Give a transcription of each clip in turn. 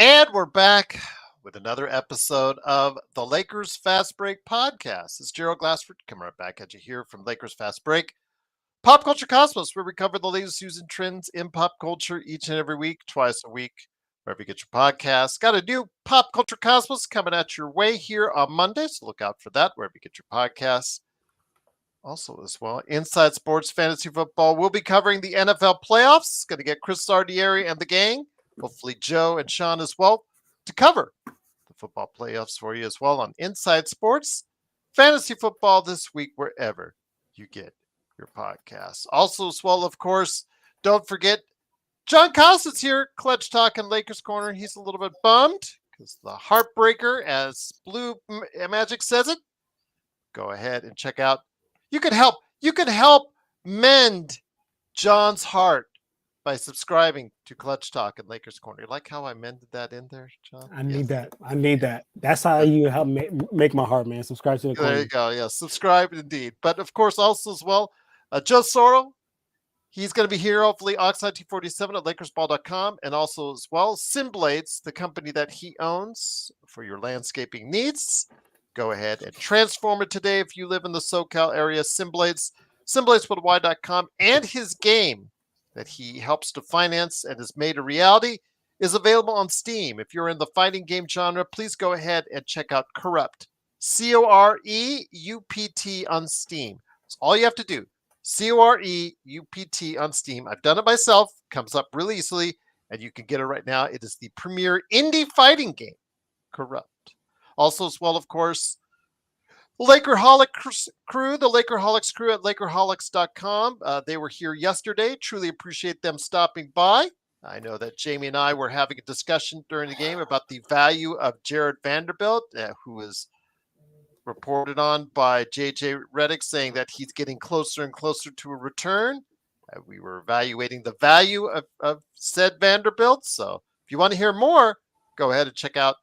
And we're back with another episode of the Lakers Fast Break podcast. It's Gerald Glassford coming right back at you here from Lakers Fast Break, Pop Culture Cosmos, where we cover the latest news and trends in pop culture each and every week, twice a week, wherever you get your podcasts. Got a new Pop Culture Cosmos coming at your way here on Monday, so look out for that wherever you get your podcasts. Also, as well, Inside Sports Fantasy Football. We'll be covering the NFL playoffs. Going to get Chris Sardieri and the gang, hopefully Joe and Sean as well, to cover the football playoffs for you as well on Inside Sports Fantasy Football this week, wherever you get your podcasts. Also, as well, of course, don't forget John Costin's here, Clutch Talk and Lakers Corner. He's a little bit bummed because the heartbreaker, as Blue Magic says it. Go ahead and check out. You can help mend John's heart by subscribing to Clutch Talk and Lakers Corner. You like how I mended that in there, John? I need that. That's how you help make my heart, man. Subscribe to the corner. There you go. Yeah, subscribe indeed. But of course, also as well, Joe Soro. He's going to be here, hopefully, Oxide T47 at LakersBall.com. And also as well, Simblades, the company that he owns for your landscaping needs. Go ahead and transform it today if you live in the SoCal area. Simblades, SimbladesWithY.com, and his game that he helps to finance and has made a reality is available on Steam. If you're in the fighting game genre, please go ahead and check out Corrupt. Coreupt on Steam. That's all you have to do. Coreupt on Steam. I've done it myself. Comes up really easily, and you can get it right now. It is the premier indie fighting game. Corrupt. Also, as well, of course, the Lakerholics crew at Lakerholics.com. They were here yesterday. Truly appreciate them stopping by. I know that Jamie and I were having a discussion during the game about the value of Jared Vanderbilt, who was reported on by JJ Redick saying that he's getting closer and closer to a return. We were evaluating the value of said Vanderbilt. So if you want to hear more, go ahead and check out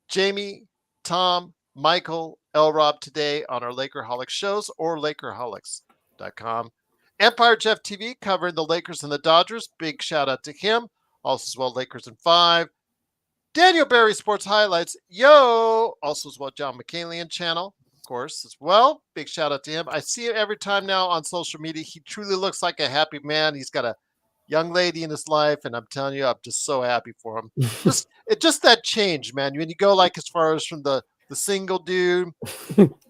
Jamie, Tom, Michael, L-Rob today on our Lakerholics shows or Lakerholics.com. Empire Jeff TV covering the Lakers and the Dodgers. Big shout out to him. Also as well, Lakers in 5. Daniel Barry Sports Highlights. Yo! Also as well, John McCalian channel, of course, as well. Big shout out to him. I see him every time now on social media. He truly looks like a happy man. He's got a young lady in his life, and I'm telling you, I'm just so happy for him. Just that change, man. When you go like as far as from the single dude,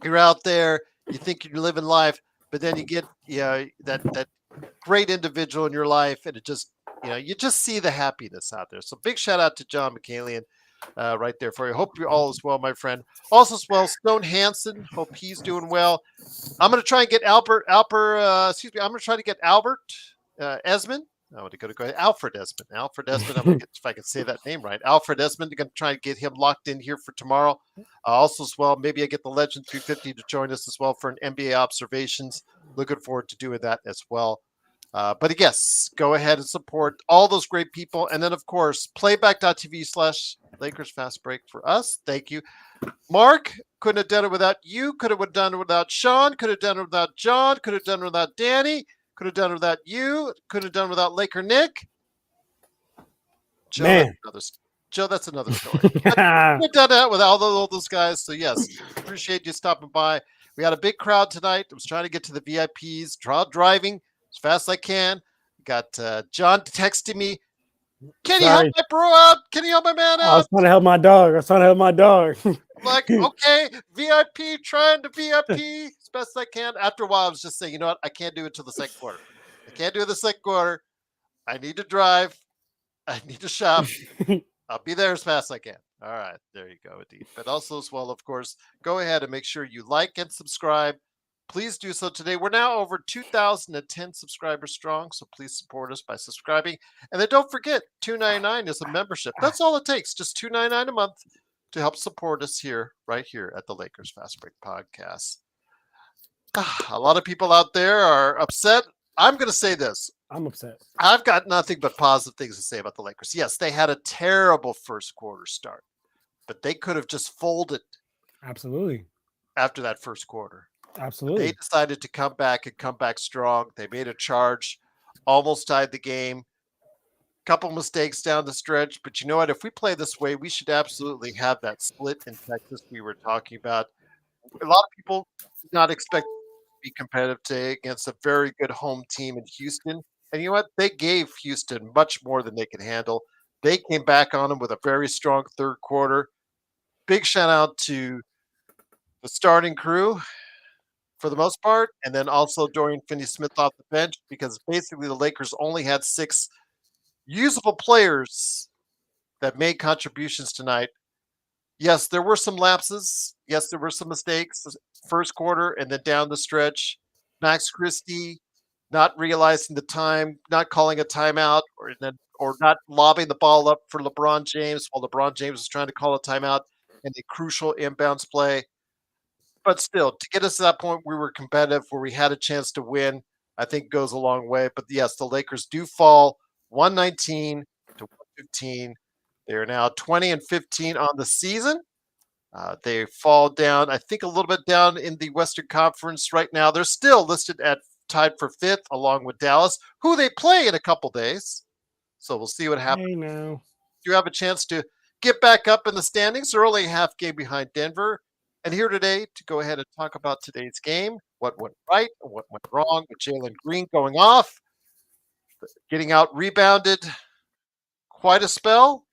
you're out there, you think you're living life, but then you get that great individual in your life, and it just you just see the happiness out there. So big shout out to John McCalian right there for you. Hope you're all as well, my friend. Also as well, Stone Hansen. Hope he's doing well. I'm gonna try and get Albert Esmond. I want to go ahead. Alfred Esmond. I'm going to get, if I can say that name right. Alfred Esmond. I'm going to try and get him locked in here for tomorrow. Also, as well, maybe I get the Legend 350 to join us as well for an NBA observations. Looking forward to doing that as well. But yes, go ahead and support all those great people. And then, of course, playback.tv/Lakers Fast Break for us. Thank you. Mark, couldn't have done it without you. Could have done it without Sean. Could have done it without John. Could have done it without Danny. Could have done it without you. Could have done it without Laker Nick. Joe, Man. That's another story. Could have done that with all those guys. So, yes, appreciate you stopping by. We had a big crowd tonight. I was trying to get to the VIPs, driving as fast as I can. Got John texting me. Can you help my bro out? Can you help my man out? I was trying to help my dog. Like, okay, VIP, trying to VIP as best I can. After a while, I was just saying, you know what? I can't do it till the second quarter. I can't do it the second quarter. I need to drive. I need to shop. I'll be there as fast as I can. All right, there you go, Adib. But also as well, of course, go ahead and make sure you like and subscribe. Please do so today. We're now over 2,010 subscribers strong, so please support us by subscribing. And then don't forget, $2.99 is a membership. That's all it takes, just $2.99 a month to help support us right here at the Lakers Fast Break Podcast. A lot of people out there are upset. I'm going to say this. I'm upset. I've got nothing but positive things to say about the Lakers. Yes, they had a terrible first quarter start, but they could have just folded. Absolutely. After that first quarter. Absolutely. They decided to come back strong. They made a charge, almost tied the game. Couple mistakes down the stretch, but you know what? If we play this way, we should absolutely have that split in Texas we were talking about. A lot of people did not expect to be competitive today against a very good home team in Houston. And you know what? They gave Houston much more than they could handle. They came back on them with a very strong third quarter. Big shout out to the starting crew for the most part, and then also Dorian Finney-Smith off the bench because basically the Lakers only had 6 usable players that made contributions tonight. Yes, there were some lapses. Yes, there were some mistakes first quarter and then down the stretch. Max Christie not realizing the time, not calling a timeout, or not lobbing the ball up for LeBron James while LeBron James was trying to call a timeout and a crucial inbounds play. But still, to get us to that point, we were competitive where we had a chance to win. I think goes a long way. But yes, the Lakers do fall 119 to 115. They are now 20-15 on the season. They fall down, I think, a little bit down in the Western Conference right now. They're still listed at tied for 5th, along with Dallas, who they play in a couple days. So we'll see what happens. Hey, now. You have a chance to get back up in the standings. They're only a half game behind Denver. And here today to go ahead and talk about today's game, what went right and what went wrong with Jalen Green going off, getting out rebounded quite a spell.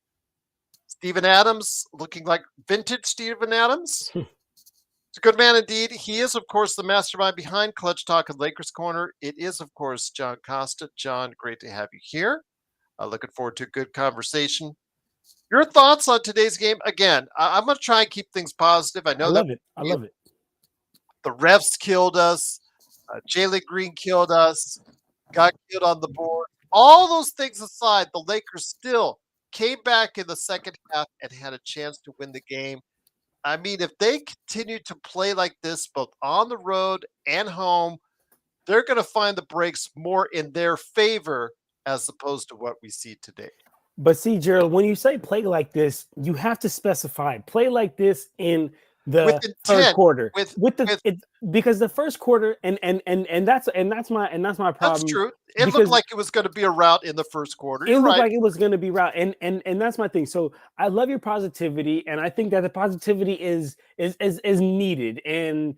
Steven Adams looking like vintage Steven Adams. It's a good man indeed. He is, of course, the mastermind behind Clutch Talk and Lakers Corner. It is, of course, John Costa. John, great to have you here. Looking forward to a good conversation. Your thoughts on today's game? Again, I'm going to try and keep things positive. I know I love it. I love it. The refs killed us. Jalen Green killed us. Got killed on the board. All those things aside, the Lakers still came back in the second half and had a chance to win the game. I mean, if they continue to play like this, both on the road and home, they're going to find the breaks more in their favor as opposed to what we see today. But see, Gerald, when you say play like this, you have to specify play like this in the third quarter because the first quarter and that's my problem. That's true. It looked like it was going to be a rout in the first quarter. It looked like it was going to be rout, and that's my thing. So I love your positivity, and I think that the positivity is needed, and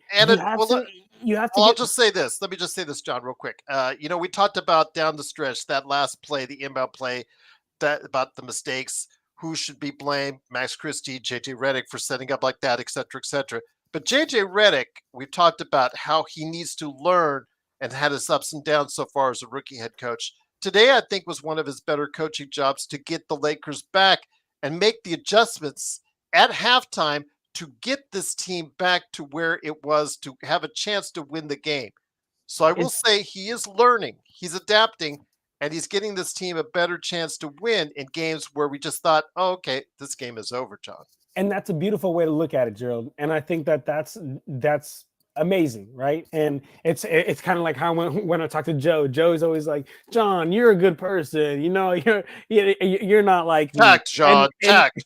you have to. I'll just say this. Let me just say this, John, real quick. We talked about down the stretch that last play, the inbound play, about the mistakes. Who should be blamed? Max Christie, JJ Redick for setting up like that, et cetera, et cetera. But JJ Redick, we've talked about how he needs to learn and had his ups and downs so far as a rookie head coach. Today, I think, was one of his better coaching jobs to get the Lakers back and make the adjustments at halftime to get this team back to where it was to have a chance to win the game. So I will say he is learning. He's adapting. And he's getting this team a better chance to win in games where we just thought, oh, okay, this game is over, John. And that's a beautiful way to look at it, Gerald. And I think that's amazing, right? And it's kind of like how when I talk to Joe's always like, John, you're a good person. You're not like tact, John, tact,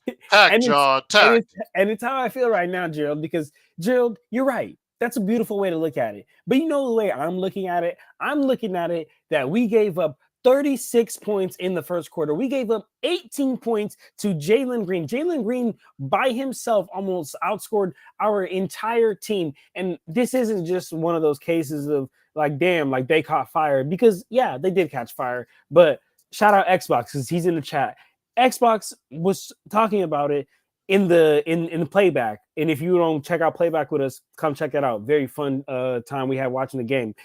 John, tact. And it's how I feel right now, Gerald, because Gerald, you're right. That's a beautiful way to look at it. But you know the way I'm looking at it? I'm looking at it that we gave up 36 points in the first quarter. We gave up 18 points to Jalen Green. Jalen Green by himself almost outscored our entire team. And this isn't just one of those cases of like, damn, like they caught fire, because yeah, they did catch fire. But shout out Xbox because he's in the chat. Xbox was talking about it in the playback. And if you don't check out playback with us, come check that out. Very fun time we had watching the game.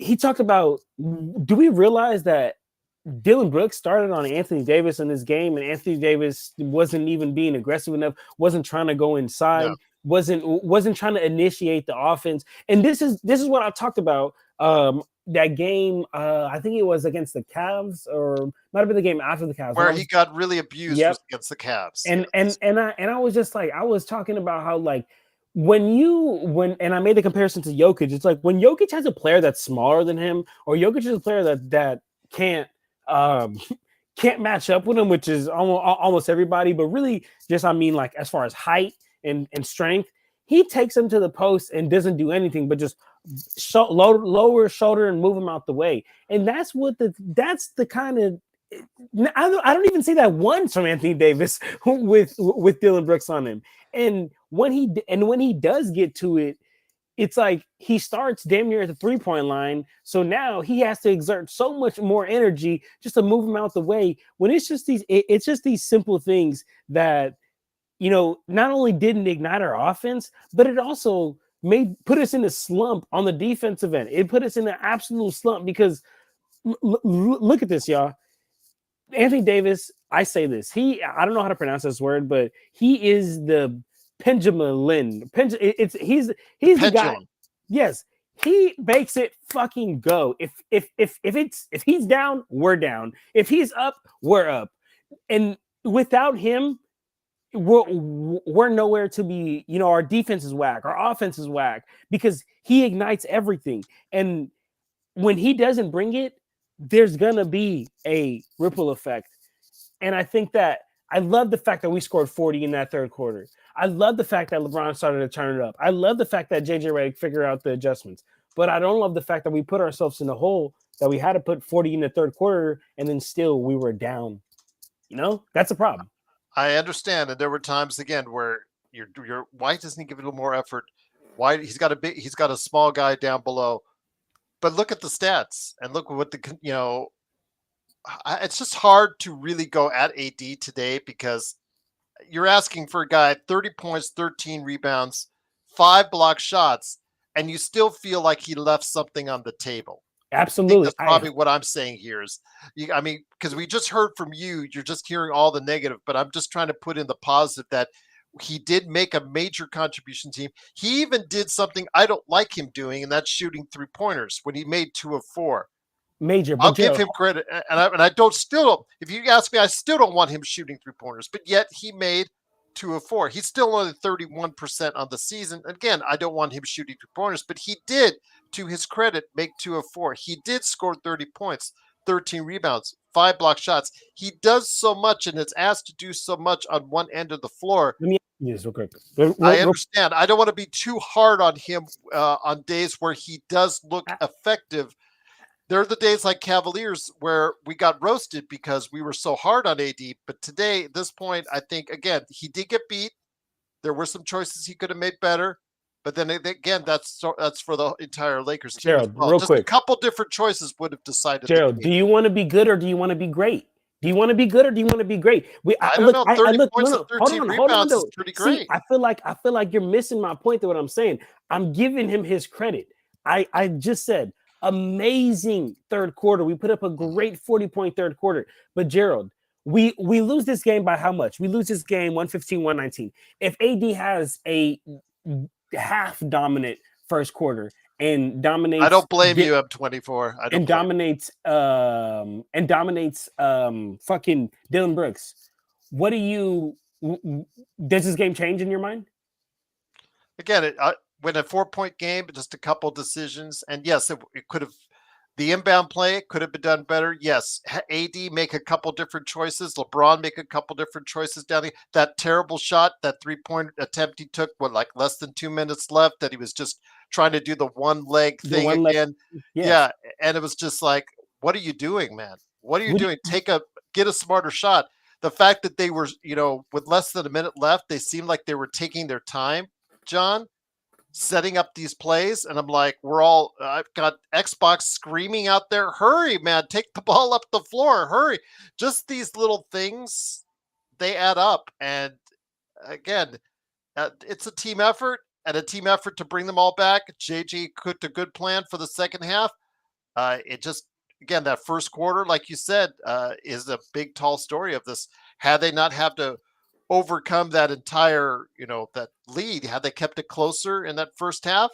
He talked about, do we realize that Dylan Brooks started on Anthony Davis in this game, and Anthony Davis wasn't even being aggressive enough, wasn't trying to go inside, wasn't trying to initiate the offense. And this is what I talked about that game. I think it was against the Cavs, or might have been the game after the Cavs, where he got really abused against the Cavs. And I was just like, I was talking about how like, when I made the comparison to Jokic, it's like when Jokic has a player that's smaller than him, or Jokic is a player that can't match up with him, which is almost everybody, but really just, I mean, like as far as height and strength, he takes him to the post and doesn't do anything but just lower shoulder and move him out the way. And that's the kind of I don't even see that once from Anthony Davis with Dylan Brooks on him. And when he does get to it, it's like he starts damn near at the 3-point line. So now he has to exert so much more energy just to move him out the way. When it's just these simple things that, not only didn't ignite our offense, but it also put us in a slump on the defensive end. It put us in an absolute slump because look at this, y'all. Anthony Davis, I say this. I don't know how to pronounce this word, but he is the Pendulum. He's the guy. Yes, he makes it fucking go. If he's down, we're down. If he's up, we're up. And without him, we're nowhere to be. Our defense is whack. Our offense is whack because he ignites everything. And when he doesn't bring it, there's gonna be a ripple effect. And I think that I love the fact that we scored 40 in that third quarter. I love the fact that LeBron started to turn it up. I love the fact that JJ Redick figured out the adjustments. But I don't love the fact that we put ourselves in the hole that we had to put 40 in the third quarter and then still we were down. That's a problem. I understand, and there were times again where your why doesn't he give it a little more effort? Why he's got a small guy down below. But look at the stats and look what it's just hard to really go at AD today because you're asking for a guy 30 points, 13 rebounds, 5 block shots, and you still feel like he left something on the table. Absolutely. I think that's probably what I'm saying here is, because we just heard from you, you're just hearing all the negative, but I'm just trying to put in the positive that he did make a major contribution team. He even did something I don't like him doing, and that's shooting 3-pointers when he made 2 of 4. Major. I'll give him credit, and I don't still. If you ask me, I still don't want him shooting 3-pointers, but yet he made 2 of 4. He's still only 31% on the season. Again, I don't want him shooting 3-pointers, but he did, to his credit, make 2 of 4. He did score 30 points, 13 rebounds, 5 block shots. He does so much and is asked to do so much on one end of the floor. Let me ask you this real quick. I understand. I don't want to be too hard on him on days where he does look effective. There are the days like Cavaliers where we got roasted because we were so hard on AD. But today, at this point, I think, again, he did get beat. There were some choices he could have made better. But then again, that's for the entire Lakers team. Gerald, real just quick. A couple different choices would have decided. Gerald, do you want to be good or do you want to be great? Do you want to be good or do you want to be great? I don't know. 30 points and 13 rebounds is pretty great. See, I feel like you're missing my point to what I'm saying. I'm giving him his credit. I just said amazing third quarter. We put up a great 40-point third quarter. But Gerald, we lose this game by how much? We lose this game 115-119. If AD has a half dominant first quarter and dominates, I don't blame you. I'm 24. Dominates fucking Dylan Brooks. Does this game change in your mind? Again, when a 4-point game, just a couple decisions, and yes, it could have. The inbound play could have been done better. Yes, AD make a couple different choices. LeBron make a couple different choices down there. That terrible shot, that 3-point attempt he took, like less than 2 minutes left, that he was just trying to do the one leg thing again. Yeah, and it was just like, what are you doing, man? What are you doing? Get a smarter shot. The fact that they were, with less than a minute left, they seemed like they were taking their time, John, setting up these plays, and I'm like, I've got Xbox screaming out there, hurry, man, take the ball up the floor, hurry. Just these little things, they add up. And again, it's a team effort to bring them all back. JJ cooked a good plan for the second half. Again, that first quarter, like you said, is a big, tall story of this. Had they not have to overcome that entire, that lead, had they kept it closer in that first half,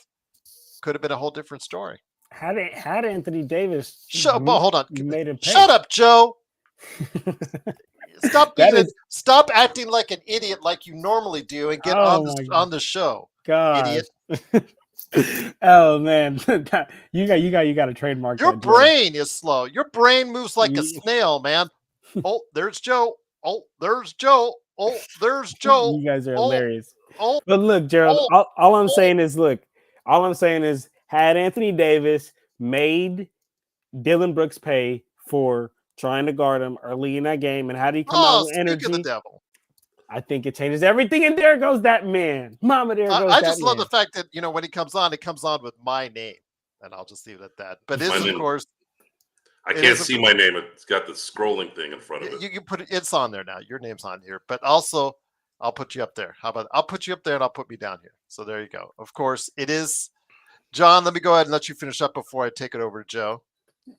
could have been a whole different story. Had Anthony Davis hold on. Made it pay. Shut up, Joe. Stop acting like an idiot like you normally do and get on the show. God. Idiot. Oh man. you got to trademark. Your brain is slow. Your brain moves like a snail, man. Oh, there's Joe. Oh, there's Joe. Oh, there's Joe. You guys are hilarious. But look, Gerald, all I'm saying is, had Anthony Davis made Dylan Brooks pay for trying to guard him early in that game. And how did he come out Oh, with speak of the energy? devil. I think it changes everything. And there goes that man. Mama, there goes I that just love man. the fact that, when he comes on, it comes on with my name. And I'll just leave it at that. But My it's, of name. course, I it can't is, see my name. It's got the scrolling thing in front of it. you put it, it's on there now. Your name's on here. But also, I'll put you up there. How about I'll put you up there and I'll put me down here. So there you go. Of course, it is. John, let me go ahead and let you finish up before I take it over to Joe.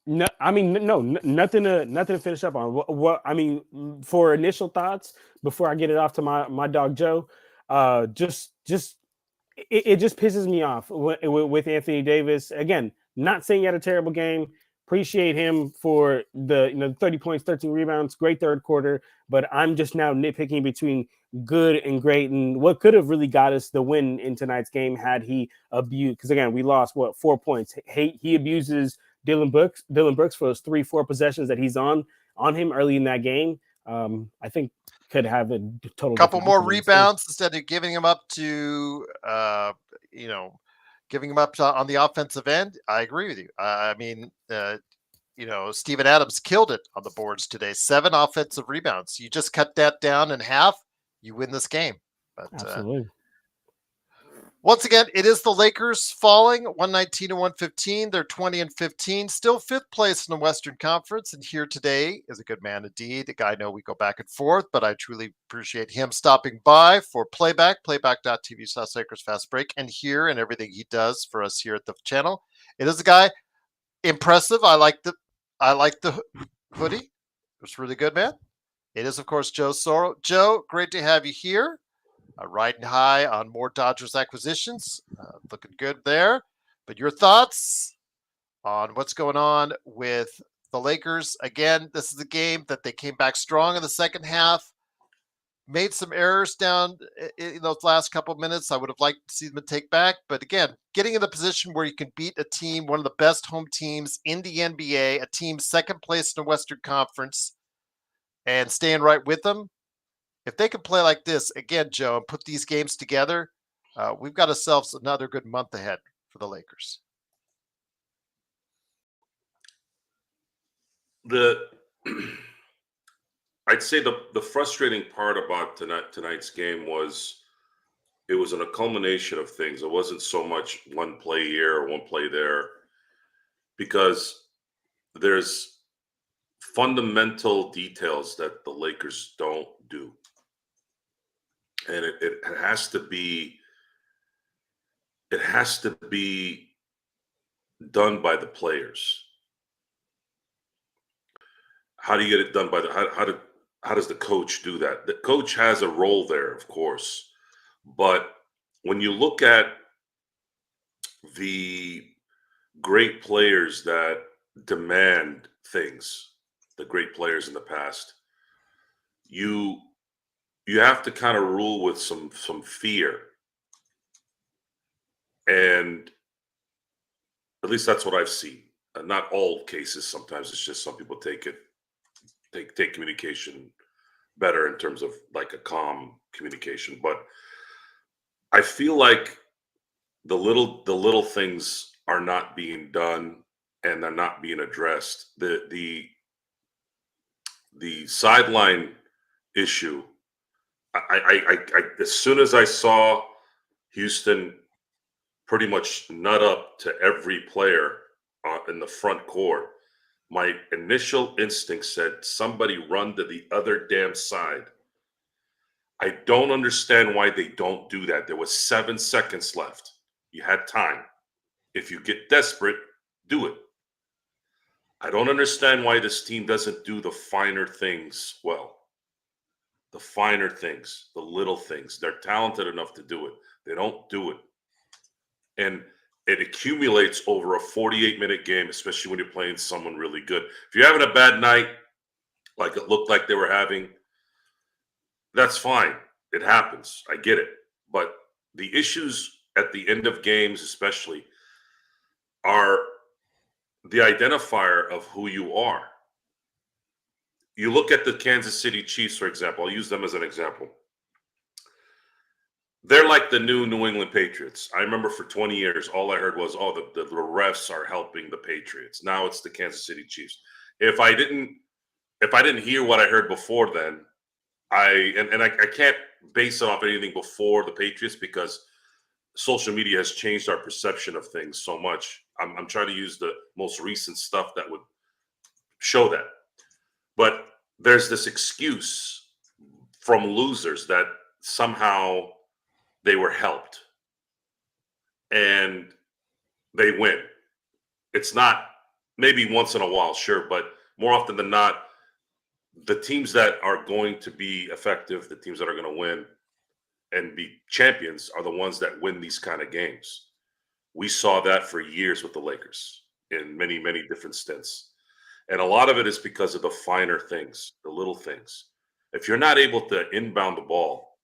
No, I mean, nothing to finish up on. What I mean, for initial thoughts before I get it off to my dog Joe, just it just pisses me off with Anthony Davis. Again, not saying he had a terrible game. Appreciate him for the 30 points, 13 rebounds, great third quarter. But I'm just now nitpicking between good and great, and what could have really got us the win in tonight's game had he abused. Because again, we lost 4 points. He abuses Dylan Brooks for those 3-4 possessions that he's on him early in that game. I think could have a total Couple more outcome in this game. rebounds instead of giving him up to, giving him up on the offensive end. I agree with you. I mean, Steven Adams killed it on the boards today. 7 offensive rebounds. You just cut that down in half, you win this game. But Absolutely. once again, it is the Lakers falling 119 to 115. They're 20-15, still 5th place in the Western Conference. And here today is a good man indeed. A guy I know we go back and forth, but I truly appreciate him stopping by for playback.tv/Lakers Fast Break, and here and everything he does for us here at the channel. It is a guy impressive. I like the hoodie. It's really good, man. It is, of course, Joe Soro. Joe, great to have you here. Riding high on more Dodgers acquisitions. Looking good there. But your thoughts on what's going on with the Lakers? Again, this is a game that they came back strong in the second half. Made some errors down in those last couple of minutes. I would have liked to see them take back. But again, getting in the position where you can beat a team, one of the best home teams in the NBA, a team second place in the Western Conference, and staying right with them. If they can play like this again, Joe, and put these games together, we've got ourselves another good month ahead for the Lakers. I'd say the frustrating part about tonight's game was it was a culmination of things. It wasn't so much one play here or one play there, because there's fundamental details that the Lakers don't do. And it has to be done by the players. How do you get it done by how does the coach do that? The coach has a role there, of course, but when you look at the great players that demand things, the great players in the past, you have to kind of rule with some fear. And at least that's what I've seen. Not all cases. Sometimes it's just some people take communication better in terms of like a calm communication. But I feel like the little things are not being done and they're not being addressed. The sideline issue. I as soon as I saw Houston pretty much nut up to every player in the front court, my initial instinct said somebody run to the other damn side. I don't understand why they don't do that. There was 7 seconds left. You had time. If you get desperate, do it. I don't understand why this team doesn't do the finer things well. The finer things, the little things. They're talented enough to do it. They don't do it. And it accumulates over a 48-minute game, especially when you're playing someone really good. If you're having a bad night, like it looked like they were having, that's fine. It happens. I get it. But the issues at the end of games especially are the identifier of who you are. You look at the Kansas City Chiefs, for example. I'll use them as an example. They're like the new New England Patriots. I remember for 20 years, all I heard was, oh, the refs are helping the Patriots. Now it's the Kansas City Chiefs. If I didn't if I didn't hear what I heard before then, I can't base it off anything before the Patriots because social media has changed our perception of things so much. I'm trying to use the most recent stuff that would show that. But there's this excuse from losers that somehow they were helped and they win. It's not, maybe once in a while, sure, but more often than not, the teams that are going to be effective, the teams that are going to win and be champions are the ones that win these kind of games. We saw that for years with the Lakers in many, many different stints. And a lot of it is because of the finer things, the little things. If you're not able to inbound the ball,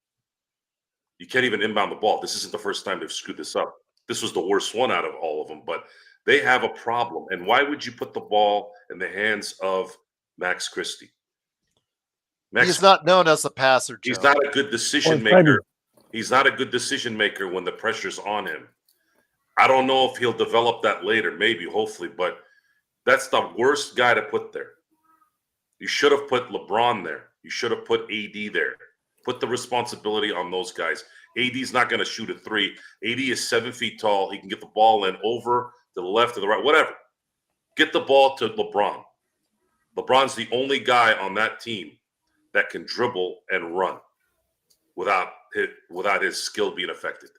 you can't even inbound the ball. This isn't the first time they've screwed this up. This was the worst one out of all of them, but they have a problem. And why would you put the ball in the hands of Max Christie? He's not known as a passer, Joe. He's not a good decision maker. He's not a good decision maker when the pressure's on him. I don't know if he'll develop that later, maybe, hopefully, but that's the worst guy to put there. You should have put LeBron there. You should have put AD there. Put the responsibility on those guys. AD's not going to shoot a three. AD is 7 feet tall. He can get the ball in over to the left or the right, whatever. Get the ball to LeBron. LeBron's the only guy on that team that can dribble and run without his skill being affected.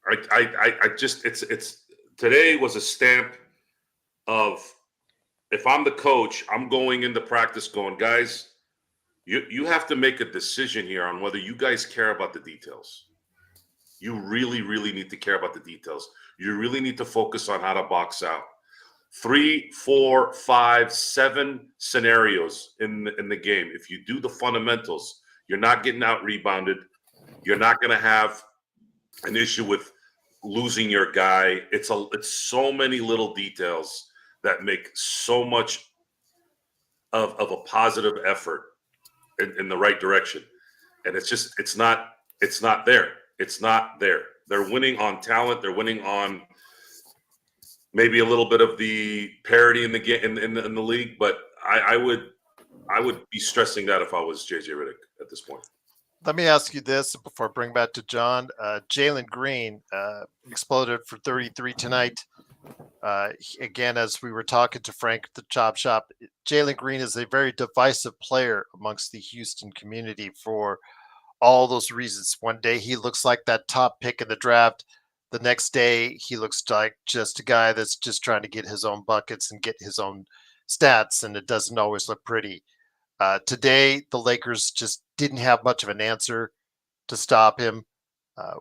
I just it's today was a stamp of, if I'm the coach, I'm going into practice going, guys, you have to make a decision here on whether you guys care about the details. You really, really need to care about the details. You really need to focus on how to box out. 3, 4, 5, 7 scenarios in the game. If you do the fundamentals, you're not getting out rebounded. You're not going to have an issue with losing your guy. It's so many little details that make so much of a positive effort in the right direction. And it's not there. It's not there. They're winning on talent. They're winning on maybe a little bit of the parity in the game in the league, but I would be stressing that if I was JJ Redick at this point. Let me ask you this before I bring back to John. Jalen Green exploded for 33 tonight. Again, as we were talking to Frank at the Chop Shop, Jalen Green is a very divisive player amongst the Houston community for all those reasons. One day he looks like that top pick in the draft. The next day he looks like just a guy that's just trying to get his own buckets and get his own stats, and it doesn't always look pretty. Today, the Lakers just didn't have much of an answer to stop him.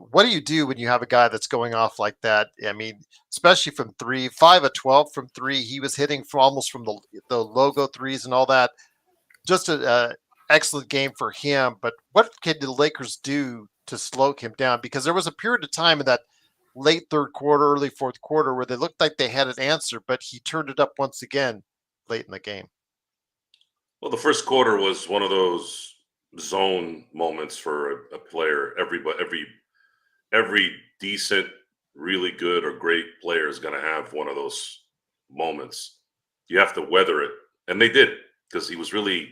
What do you do when you have a guy that's going off like that? I mean, especially from 3, 5 of 12 from 3. He was hitting almost from the logo threes and all that. Just an excellent game for him. But what can the Lakers do to slow him down? Because there was a period of time in that late third quarter, early fourth quarter where they looked like they had an answer, but he turned it up once again late in the game. Well, the first quarter was one of those zone moments for a player. Every decent, really good or great player is going to have one of those moments. You have to weather it. And they did, because he was really,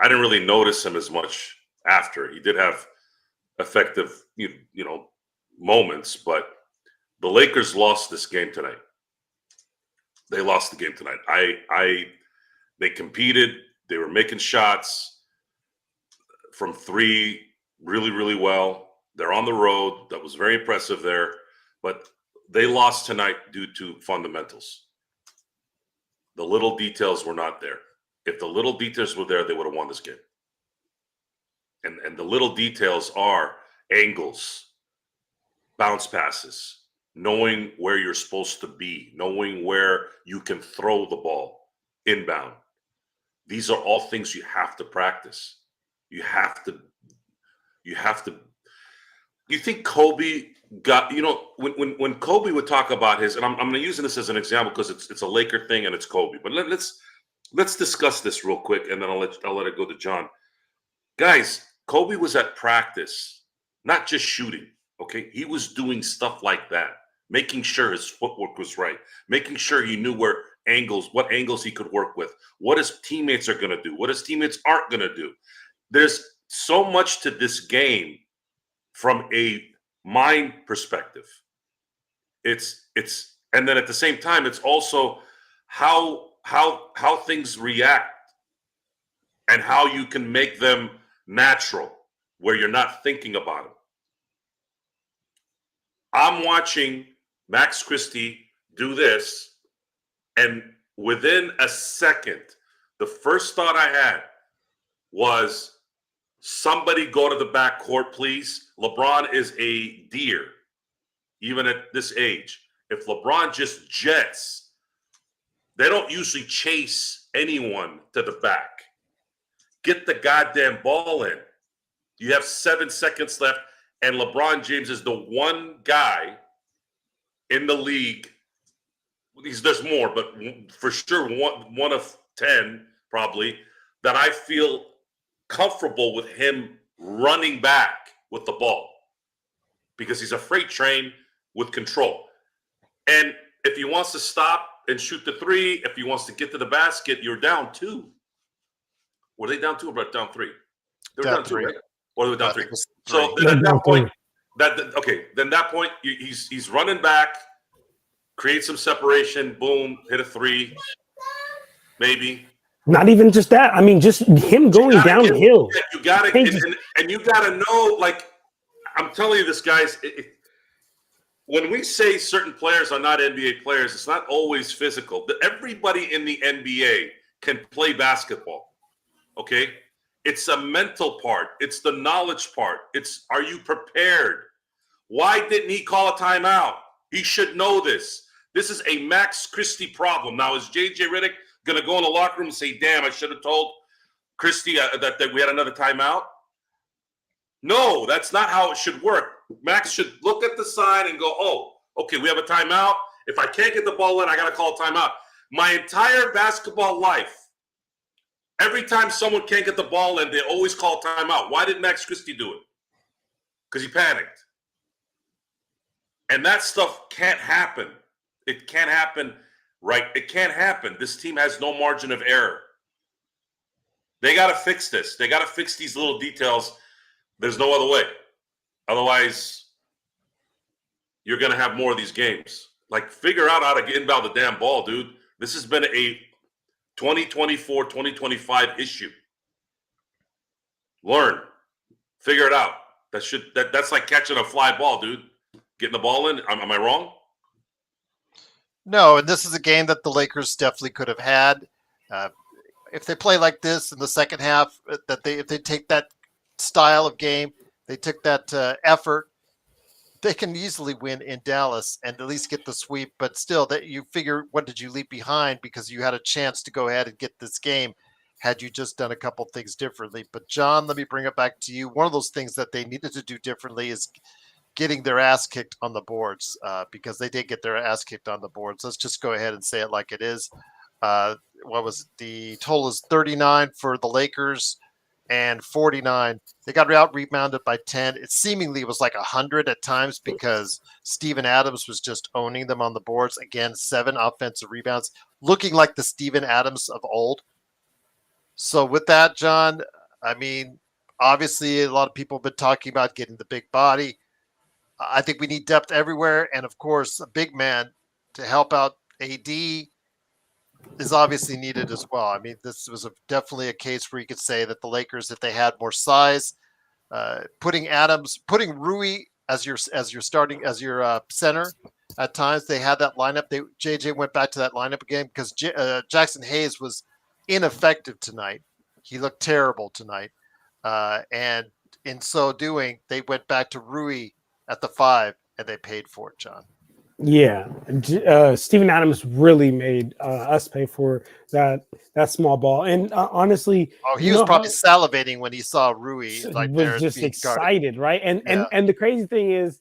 I didn't really notice him as much after. He did have effective, moments, but the Lakers lost this game tonight. They lost the game tonight. They competed. They were making shots from 3 really, really well. They're on the road. That was very impressive there. But they lost tonight due to fundamentals. The little details were not there. If the little details were there, they would have won this game. And the little details are angles, bounce passes, knowing where you're supposed to be, knowing where you can throw the ball inbound. These are all things you have to practice. You think Kobe got, when Kobe would talk about his, and I'm going to use this as an example because it's a Laker thing and it's Kobe, but let's discuss this real quick and then I'll let it go to John. Guys, Kobe was at practice, not just shooting, okay? He was doing stuff like that, making sure his footwork was right, making sure he knew where angles he could work with, what his teammates are going to do, what his teammates aren't going to do. There's so much to this game from a mind perspective. It's and then at the same time, it's also how things react and how you can make them natural, where you're not thinking about them. I'm watching Max Christie do this, and within a second, the first thought I had was, somebody go to the backcourt, please. LeBron is a deer, even at this age. If LeBron just jets, they don't usually chase anyone to the back. Get the goddamn ball in. You have 7 seconds left, and LeBron James is the one guy in the league. There's more, but for sure one of 10 probably that I feel comfortable with him running back with the ball, because he's a freight train with control. And if he wants to stop and shoot the three, if he wants to get to the basket, you're down 2. Were they down 2 or down 3? They were down 2, right? Or they were down 3. So then at that point, then that point, he's running back, create some separation, boom, hit a 3, maybe. Not even just that. I mean, just him going downhill. You got to, and you got to know, like, I'm telling you this, guys, when we say certain players are not NBA players, it's not always physical. Everybody in the NBA can play basketball, okay? It's a mental part. It's the knowledge part. It's, are you prepared? Why didn't he call a timeout? He should know this. This is a Max Christie problem. Now, is J.J. Redick going to go in the locker room and say, damn, I should have told Christie that we had another timeout? No, that's not how it should work. Max should look at the sign and go, oh, okay, we have a timeout. If I can't get the ball in, I got to call a timeout. My entire basketball life, every time someone can't get the ball in, they always call timeout. Why did Max Christie do it? Because he panicked. And that stuff can't happen. It can't happen, right? It can't happen. This team has no margin of error. They got to fix this. They got to fix these little details. There's no other way. Otherwise, you're going to have more of these games. Like, figure out how to inbound the damn ball, dude. This has been a 2024, 2025 issue. Learn. Figure it out. That's like catching a fly ball, dude. Getting the ball in. Am I wrong? No, and this is a game that the Lakers definitely could have had. If they play like this in the second half, if they take that style of game, they took that effort, they can easily win in Dallas and at least get the sweep. But still, that you figure, what did you leave behind? Because you had a chance to go ahead and get this game had you just done a couple things differently. But John, let me bring it back to you. One of those things that they needed to do differently is getting their ass kicked on the boards, because they did get their ass kicked on the boards. Let's just go ahead and say it like it is. What was it? The total is 39 for the Lakers and 49. They got out rebounded by 10. It seemingly was like 100 at times because Steven Adams was just owning them on the boards. Again, 7 offensive rebounds, looking like the Steven Adams of old. So with that, John, I mean, obviously a lot of people have been talking about getting the big body. I think we need depth everywhere. And of course, a big man to help out AD is obviously needed as well. I mean, this was definitely a case where you could say that the Lakers, if they had more size, putting Rui as your center at times, they had that lineup. JJ went back to that lineup again because Jackson Hayes was ineffective tonight. He looked terrible tonight. And in so doing, they went back to Rui at the 5, and they paid for it, John. Yeah, Steven Adams really made us pay for that small ball, and honestly, he was probably salivating when he saw Rui. Like, was just excited, right? And the crazy thing is,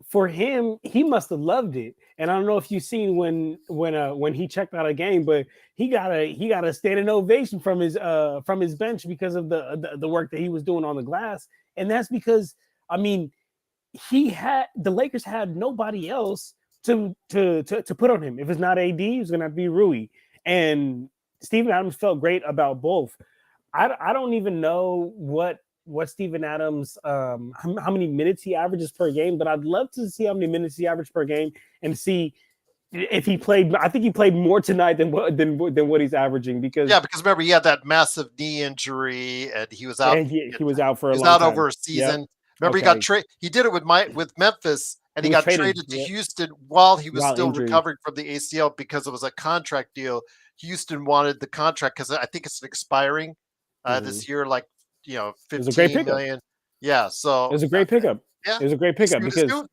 for him, he must have loved it. And I don't know if you've seen when he checked out a game, but he got a standing ovation from his bench because of the work that he was doing on the glass, and that's because, I mean, the Lakers had nobody else to put on him. If it's not AD, it's gonna have to be Rui. And Steven Adams felt great about both. I don't even know what Steven Adams how many minutes he averages per game, but I'd love to see how many minutes he averaged per game and see if he played. I think he played more tonight than what he's averaging because remember he had that massive knee injury and he was out. and he was out for a He was long out time. over a season. Yep. Remember he got traded. He did it with Memphis, and he got traded to yep. Houston while he was While still injured. recovering from the ACL because it was a contract deal. Houston wanted the contract because I think it's expiring this year, like 15 million. Yeah, so it was a great pickup. Yeah, it was a great pickup because.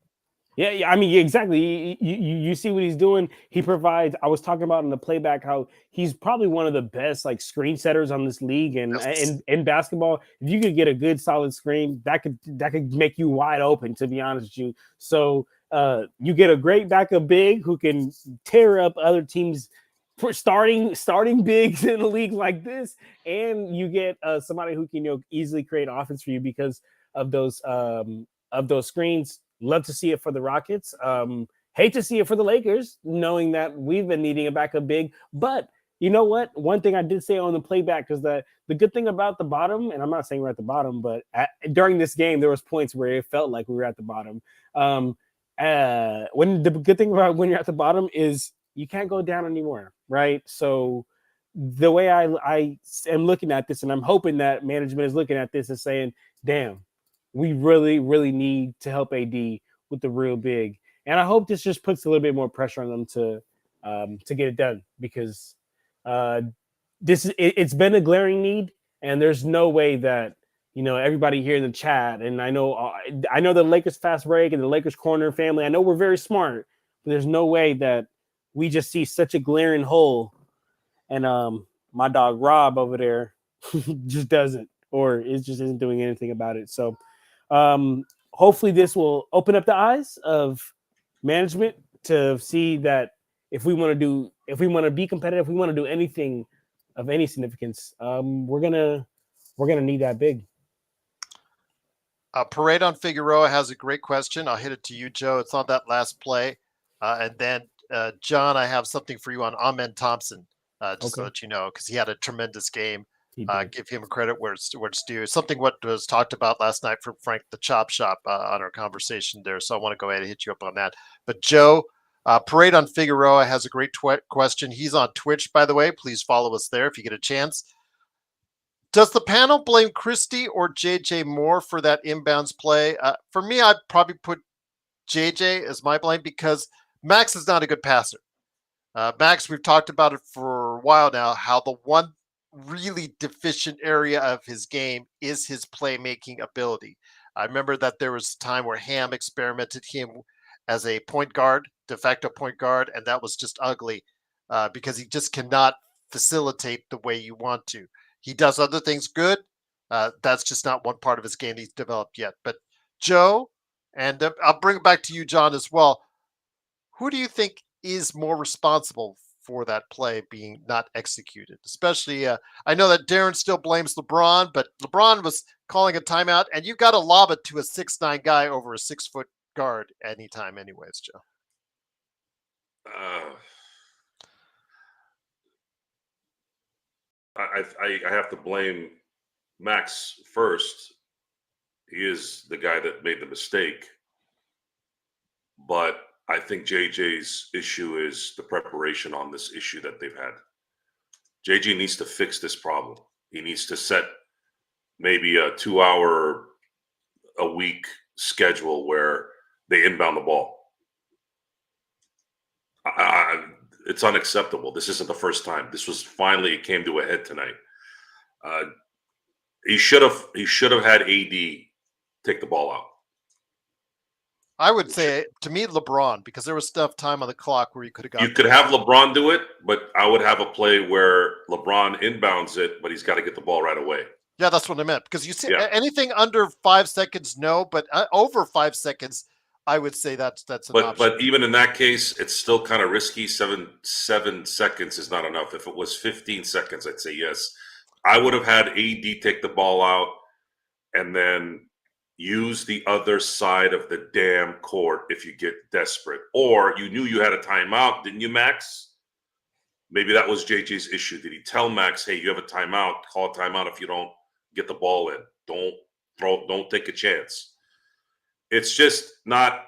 Yeah, I mean, exactly. You see what he's doing. He provides. I was talking about in the playback how he's probably one of the best like screen setters on this league, and in basketball, if you could get a good solid screen, that could make you wide open. To be honest with you, so you get a great backup big who can tear up other teams for starting bigs in a league like this, and you get somebody who can easily create offense for you because of those screens. Love to see it for the Rockets. Hate to see it for the Lakers, knowing that we've been needing a backup big. But you know what? One thing I did say on the playback is that the good thing about the bottom, and I'm not saying we're at the bottom, but during this game, there was points where it felt like we were at the bottom. When the good thing about when you're at the bottom is you can't go down anymore, right? So the way I am looking at this, and I'm hoping that management is looking at this and saying, damn, we really, really need to help AD with the real big. And I hope this just puts a little bit more pressure on them to get it done because it's been a glaring need, and there's no way that everybody here in the chat, and I know the Lakers fast break and the Lakers corner family. I know we're very smart, but there's no way that we just see such a glaring hole, and my dog Rob over there just doesn't, or it just isn't doing anything about it. So. Hopefully this will open up the eyes of management to see that if we want to be competitive, if we want to do anything of any significance, we're gonna need that big. Parade on Figueroa has a great question. I'll hit it to you, Joe. It's on that last play, and then John, I have something for you on Amen Thompson, just to let you know, because he had a tremendous game. Give him credit where it's due. Something what was talked about last night from Frank the Chop Shop on our conversation there. So I want to go ahead and hit you up on that. But Joe, Parade on Figueroa has a great question. He's on Twitch, by the way. Please follow us there if you get a chance. Does the panel blame Christie or JJ more for that inbounds play? For me, I'd probably put JJ as my blame because Max is not a good passer. Max, we've talked about it for a while now, how the one really deficient area of his game is his playmaking ability. I remember that there was a time where Ham experimented him as a point guard, de facto point guard, and that was just ugly because he just cannot facilitate the way you want to. He does other things good. That's just not one part of his game he's developed yet. But Joe, and I'll bring it back to you, John, as well. Who do you think is more responsible for that play being not executed? Especially, I know that Darren still blames LeBron, but LeBron was calling a timeout, and you've got to lob it to a 6'9" guy over a 6-foot guard anytime anyways, Joe. I have to blame Max first. He is the guy that made the mistake, but I think JJ's issue is the preparation on this issue that they've had. JJ needs to fix this problem. He needs to set maybe a 2-hour a week schedule where they inbound the ball. It's unacceptable. This isn't the first time. This was finally, it came to a head tonight. He should have had AD take the ball out. I would say, to me, LeBron, because there was enough time on the clock where you could have got. You could have LeBron do it, but I would have a play where LeBron inbounds it, but he's got to get the ball right away. Yeah, that's what I meant. Because you see, anything under 5 seconds, no, but over 5 seconds, I would say that's an option. But even in that case, it's still kind of risky. 7 seconds is not enough. If it was 15 seconds, I'd say yes. I would have had AD take the ball out, and then use the other side of the damn court if you get desperate. Or you knew you had a timeout, didn't you, Max? Maybe that was JJ's issue. Did he tell Max, hey, you have a timeout, call a timeout if you don't get the ball in. Don't take a chance. It's just not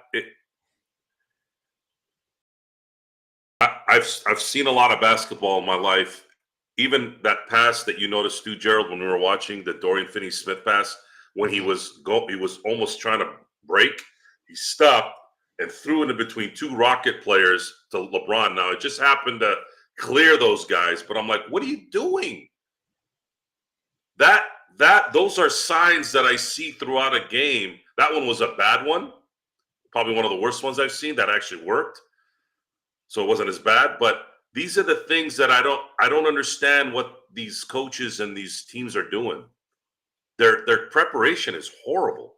I've seen a lot of basketball in my life. Even that pass that you noticed, Stu Gerald, when we were watching the Dorian Finney-Smith pass, when he was almost trying to break, he stopped and threw it in between two Rocket players to LeBron. Now it just happened to clear those guys, but I'm like, what are you doing? Those are signs that I see throughout a game. That one was a bad one, probably one of the worst ones I've seen that actually worked. So it wasn't as bad, but these are the things that I don't understand what these coaches and these teams are doing. Their preparation is horrible.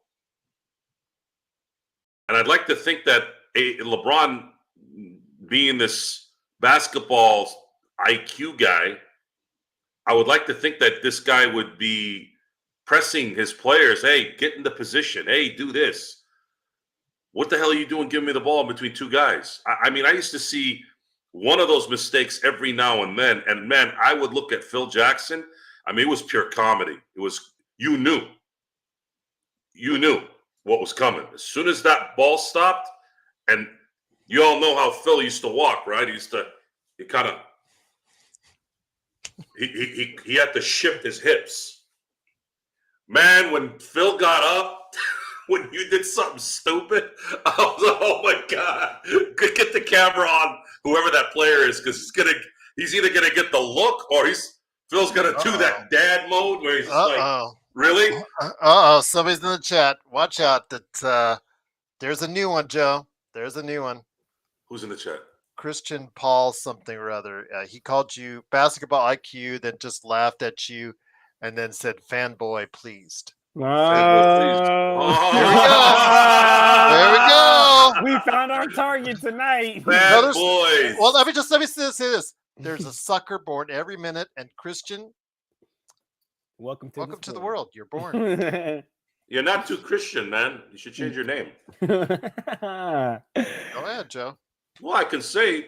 And I'd like to think that LeBron, being this basketball IQ guy, I would like to think that this guy would be pressing his players, hey, get in the position. Hey, do this. What the hell are you doing giving me the ball in between two guys? I mean, I used to see one of those mistakes every now and then. And, man, I would look at Phil Jackson. I mean, it was pure comedy. It was you knew what was coming. As soon as that ball stopped, and you all know how Phil used to walk, right? He had to shift his hips. Man, when Phil got up, when you did something stupid, I was like, oh my God, get the camera on whoever that player is, because he's either gonna get the look or Phil's gonna do that dad mode where he's like, really? Somebody's in the chat. Watch out. That there's a new one, Joe. There's a new one. Who's in the chat? Christian Paul something or other. He called you basketball IQ, then just laughed at you, and then said fanboy pleased. There we go. We found our target tonight. Bad boys. Well, let me say this. There's a sucker born every minute, and Christian, welcome to the world. You're born. You're not too Christian, man. You should change your name. Go ahead, Joe. Well, I can say,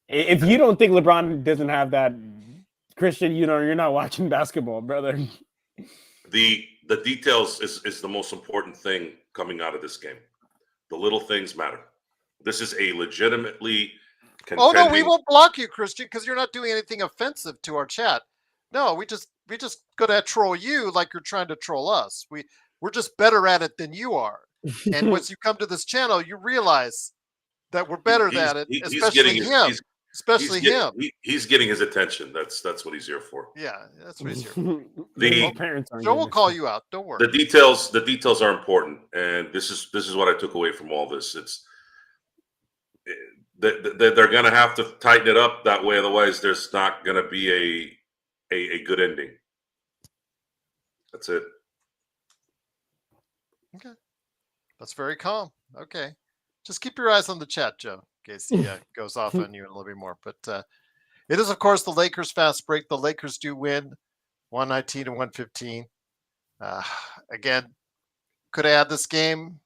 if you don't think LeBron doesn't have that, Christian, you're not watching basketball, brother. The details is the most important thing coming out of this game. The little things matter. This is a legitimately contending... Oh no, we won't block you, Christian, because you're not doing anything offensive to our chat. No, we just gonna troll you like you're trying to troll us. We're just better at it than you are. And once you come to this channel, you realize that we're better at it, especially him. Especially him. He's getting his attention. That's what he's here for. Yeah, that's what he's here for. Joe will call you out. Don't worry. The details are important, and this is what I took away from all this. They're going to have to tighten it up that way, otherwise there's not going to be a good ending. That's it. Okay, that's very calm. Okay, just keep your eyes on the chat, Joe, in case he goes off on you a little bit more. But it is, of course, the Lakers fast break. The Lakers do win 119 to 115. Again, could have had this game.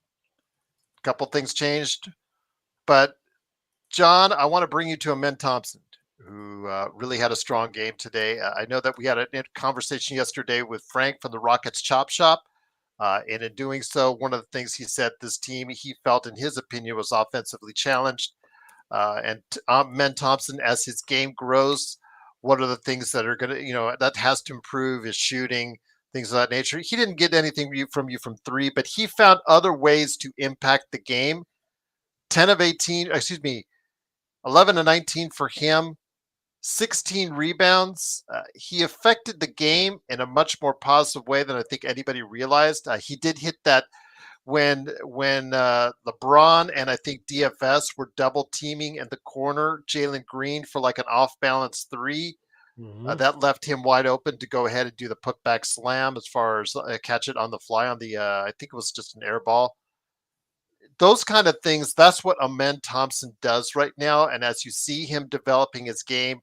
A couple things changed. But, John, I want to bring you to Amen Thompson, who really had a strong game today. I know that we had a conversation yesterday with Frank from the Rockets Chop Shop. And in doing so, one of the things he said, this team, he felt, in his opinion, was offensively challenged. And Amen Thompson, as his game grows, what are the things that are going to, that has to improve, his shooting, things of that nature. He didn't get anything from you from three, but he found other ways to impact the game. 11 to 19 for him, 16 rebounds. He affected the game in a much more positive way than I think anybody realized. He did hit that when LeBron and I think DFS were double teaming in the corner, Jalen Green for like an off balance three. That left him wide open to go ahead and do the putback slam as far as catch it on the fly on the, I think it was just an air ball. Those kind of things, that's what Amen Thompson does right now. And as you see him developing his game,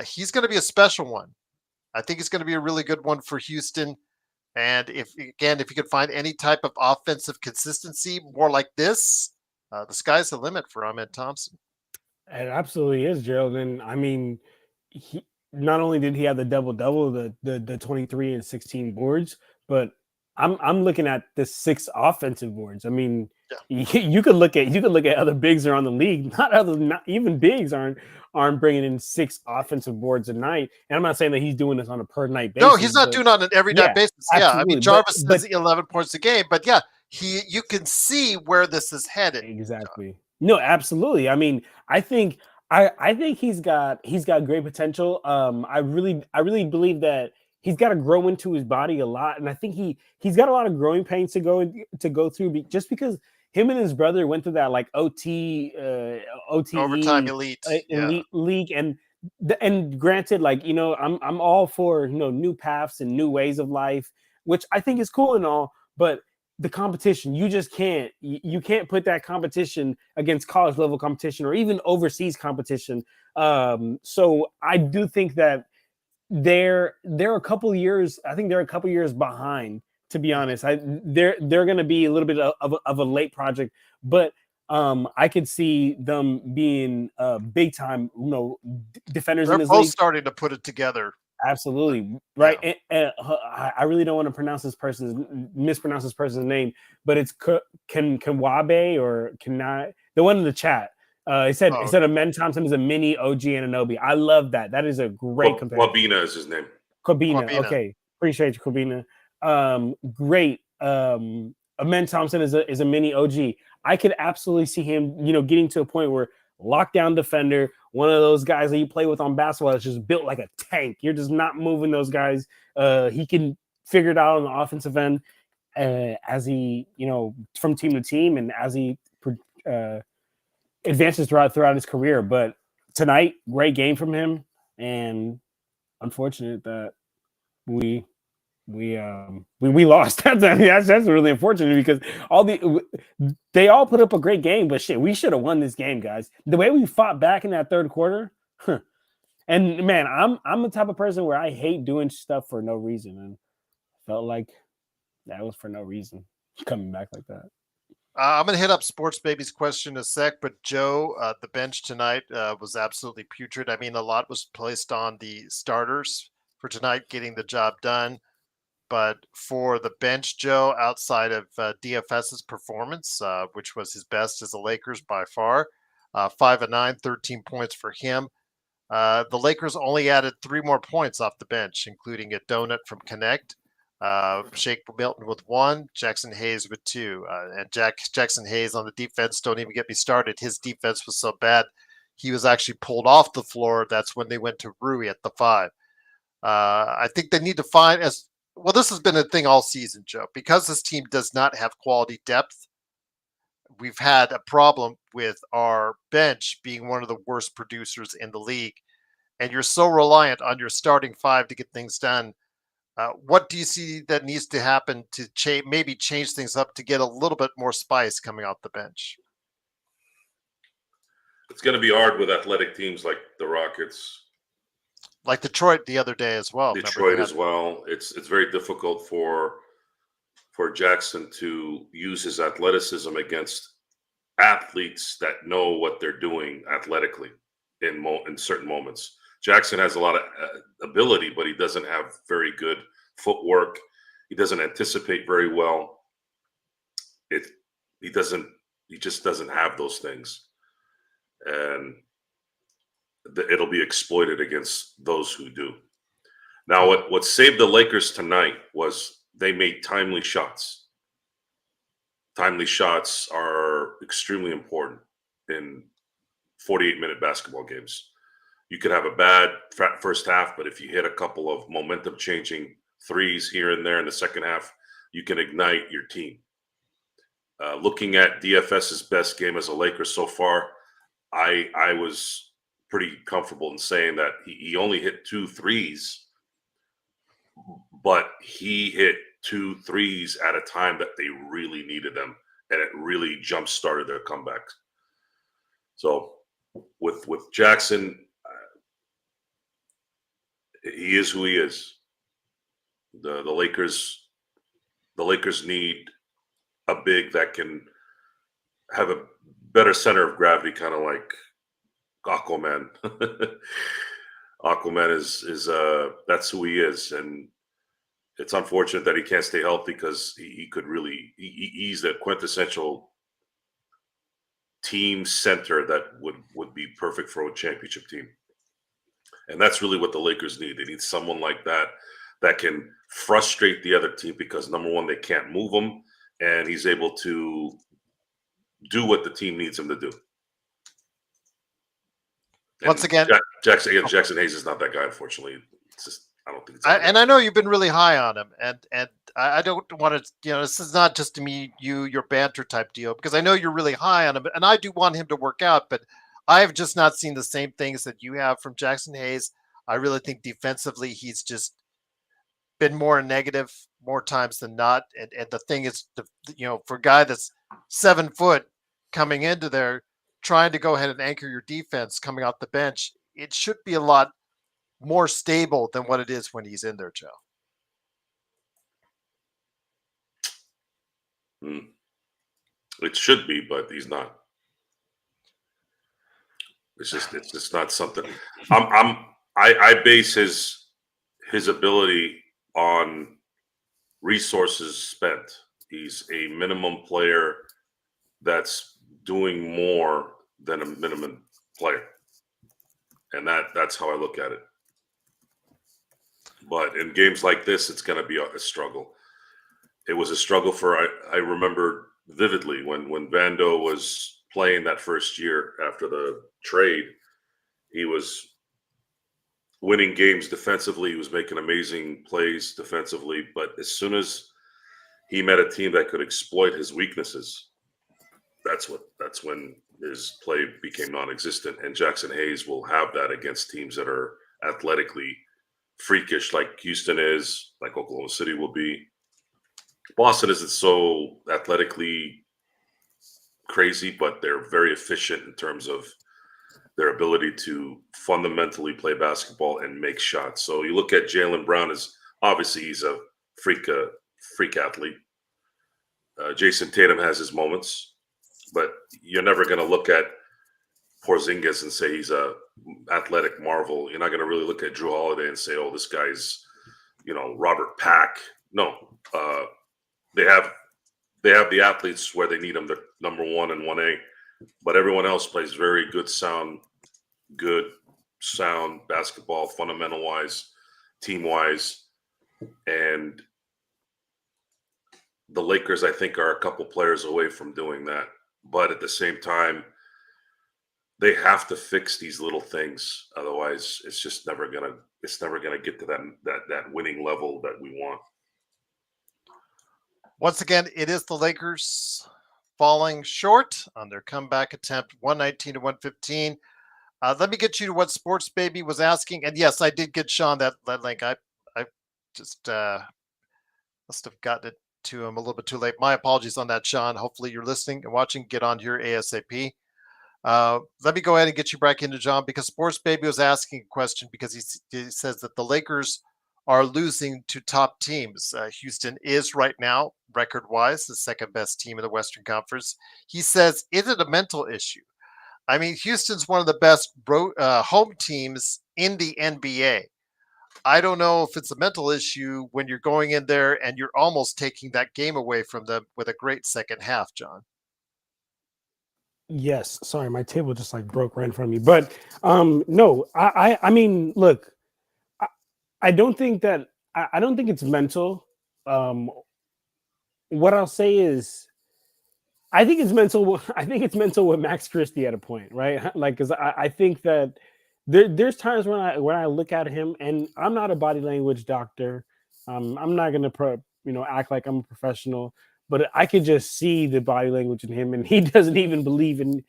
he's going to be a special one. I think he's going to be a really good one for Houston. And if you could find any type of offensive consistency more like this, the sky's the limit for Ahmed Thompson. It absolutely is, Gerald. And I mean, he not only did he have the double double, the 23 and 16 boards, but I'm looking at the 6 offensive boards. I mean, you could look at other bigs around the league. Not even bigs aren't bringing in 6 offensive boards a night. And I'm not saying that he's doing this on a per night basis. No, he's not doing it on an every night basis. Yeah, I mean Jarvis says 11 points a game, but yeah, you can see where this is headed. Exactly. No, absolutely. I mean, I think he's got great potential. I really believe that he's got to grow into his body a lot, and I think he's got a lot of growing pains to go through, just because him and his brother went through that like OTE overtime elite league, and granted, like, you know, I'm all for, you know, new paths and new ways of life, which I think is cool and all, but the competition, you can't put that competition against college level competition or even overseas competition. So I do think that they're a couple years. I think they're a couple years behind, to be honest. They're going to be a little bit of a late project, but I could see them being big time, you know, defenders They're in this both league. starting to put it together. Absolutely right. Yeah. And I really don't want to mispronounce this person's name, but it's Kanwabe or Kanai, the one in the chat. He said Amen Thompson is a mini OG Ananobi. I love that. That is a great comparison. Kwabena is his name. Kwabena. Okay, appreciate you, Kwabena. Great. Amen Thompson is a mini OG. I could absolutely see him, you know, getting to a point where lockdown defender, one of those guys that you play with on basketball that's just built like a tank. You're just not moving those guys. He can figure it out on the offensive end as he, you know, from team to team and as he advances throughout his career. But tonight, great game from him, and unfortunate that we lost. That's really unfortunate because they all put up a great game, but shit, we should have won this game, guys. The way we fought back in that third quarter, and man, I'm the type of person where I hate doing stuff for no reason, and felt like that was for no reason coming back like that. I'm going to hit up Sports Baby's question in a sec, but Joe, the bench tonight was absolutely putrid. I mean, a lot was placed on the starters for tonight getting the job done. But for the bench, Joe, outside of DFS's performance, which was his best as the Lakers by far, 5 of 9, 13 points for him. The Lakers only added 3 more points off the bench, including a donut from Connect, Shake Milton with 1, Jackson Hayes with 2. And Jackson Hayes on the defense, don't even get me started. His defense was so bad, he was actually pulled off the floor. That's when they went to Rui at the 5. I think they need to find well, this has been a thing all season, Joe. Because this team does not have quality depth, we've had a problem with our bench being one of the worst producers in the league. And you're so reliant on your starting 5 to get things done. What do you see that needs to happen to maybe change things up to get a little bit more spice coming off the bench? It's going to be hard with athletic teams like the Rockets. Like Detroit the other day as well. Detroit as well. It's very difficult for Jackson to use his athleticism against athletes that know what they're doing athletically in certain moments. Jackson has a lot of ability, but he doesn't have very good footwork. He doesn't anticipate very well. He just doesn't have those things, and it'll be exploited against those who do. Now, what saved the Lakers tonight was they made timely shots. Timely shots are extremely important in 48-minute basketball games. You could have a bad first half, but if you hit a couple of momentum-changing threes here and there in the second half, you can ignite your team. Looking at DFS's best game as a Laker so far, I was pretty comfortable in saying that he only hit 2 threes, but he hit 2 threes at a time that they really needed them, and it really jump-started their comeback. So with Jackson, he is who he is. The Lakers the Lakers need a big that can have a better center of gravity, kind of like Aquaman. Aquaman is that's who he is, and it's unfortunate that he can't stay healthy because he could really he's the quintessential team center that would be perfect for a championship team. And that's really what the Lakers need. They need someone like that can frustrate the other team because number one, they can't move him, and he's able to do what the team needs him to do. Once again, Jackson Hayes is not that guy. Unfortunately, it's just I don't think it's. And I know you've been really high on him, and I don't want to. This is not just to me, your banter type deal, because I know you're really high on him, and I do want him to work out, but I have just not seen the same things that you have from Jackson Hayes. I really think defensively, he's just been more negative more times than not, and the thing is, for a guy that's 7 foot coming into there, trying to go ahead and anchor your defense coming off the bench, it should be a lot more stable than what it is when he's in there, Joe. It should be, but he's not. It's just not something. I base his ability on resources spent. He's a minimum player that's doing more than a minimum player, and that's how I look at it. But in games like this, it's going to be a struggle. It was a struggle I remember vividly when Vando was playing that first year after the trade. He was winning games defensively. He was making amazing plays defensively. But as soon as he met a team that could exploit his weaknesses, that's when his play became non-existent. And Jackson Hayes will have that against teams that are athletically freakish, like Houston is, like Oklahoma City will be. Boston isn't so athletically crazy, but they're very efficient in terms of their ability to fundamentally play basketball and make shots. So you look at Jaylen Brown, as obviously he's a freak athlete. Jason Tatum has his moments, but you're never going to look at Porzingis and say he's a athletic marvel. You're not going to really look at Drew Holiday and say, "Oh, this guy's, Robert Pack." No, they have the athletes where they need them. They're number 1 and 1A, but everyone else plays very good sound basketball, fundamental wise, team wise, and the Lakers, I think, are a couple players away from doing that. But at the same time, they have to fix these little things. Otherwise, it's just never gonna get to that winning level that we want. Once again, it is the Lakers falling short on their comeback attempt, 119 to 115. Let me get you to what Sports Baby was asking. And yes, I did get Sean that link. I just must have gotten it to him a little bit too late. My apologies on that, Sean. Hopefully you're listening and watching. Get on here ASAP. Let me go ahead and get you back into John, because Sports Baby was asking a question because he says that the Lakers are losing to top teams. Houston is right now, record-wise, the second best team in the Western Conference. He says, is it a mental issue? I mean, Houston's one of the best home teams in the NBA. I don't know if it's a mental issue when you're going in there and you're almost taking that game away from them with a great second half, John. Yes, sorry, my table just broke right in front of me. But no, I mean, look, I don't think it's mental. What I'll say is, I think it's mental. I think it's mental with Max Christie at a point, right? Because I think that there's times when I look at him, and I'm not a body language doctor. I'm not gonna act like I'm a professional, but I could just see the body language in him, and he doesn't even believe in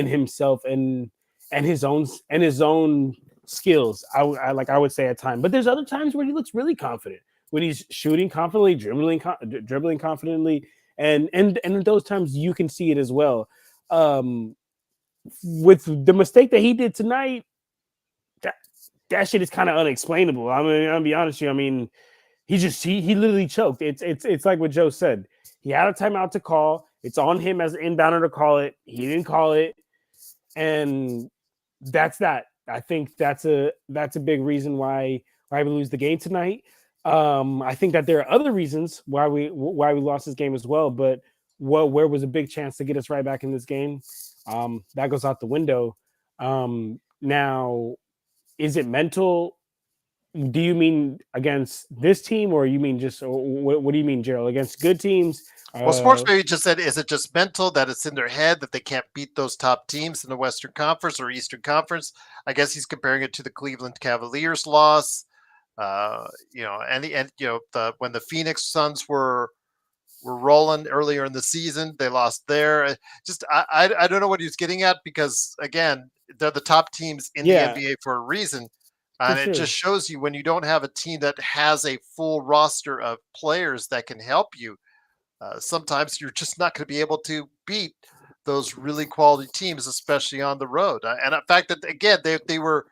himself and his own skills. I would say at times, but there's other times where he looks really confident when he's shooting confidently, dribbling confidently, and in those times you can see it as well. With the mistake that he did tonight, that shit is kind of unexplainable. I mean, I'll be honest with you. I mean, he literally choked. It's like what Joe said. He had a timeout to call. It's on him as an inbounder to call it. He didn't call it, and that's that. I think that's a big reason why we lose the game tonight. I think that there are other reasons why we lost this game as well, but where was a big chance to get us right back in this game, that goes out the window. Now, is it mental? Do you mean against this team, or you mean just what do you mean, Gerald? Against good teams? Well, Sports maybe just said, is it just mental that it's in their head that they can't beat those top teams in the Western Conference or Eastern Conference? I guess he's comparing it to the Cleveland Cavaliers loss. When the Phoenix Suns were rolling earlier in the season, they lost there. I don't know what he was getting at, because again, they're the top teams in the NBA for a reason. And it just shows you, when you don't have a team that has a full roster of players that can help you, sometimes you're just not going to be able to beat those really quality teams, especially on the road. And the fact that, again, they were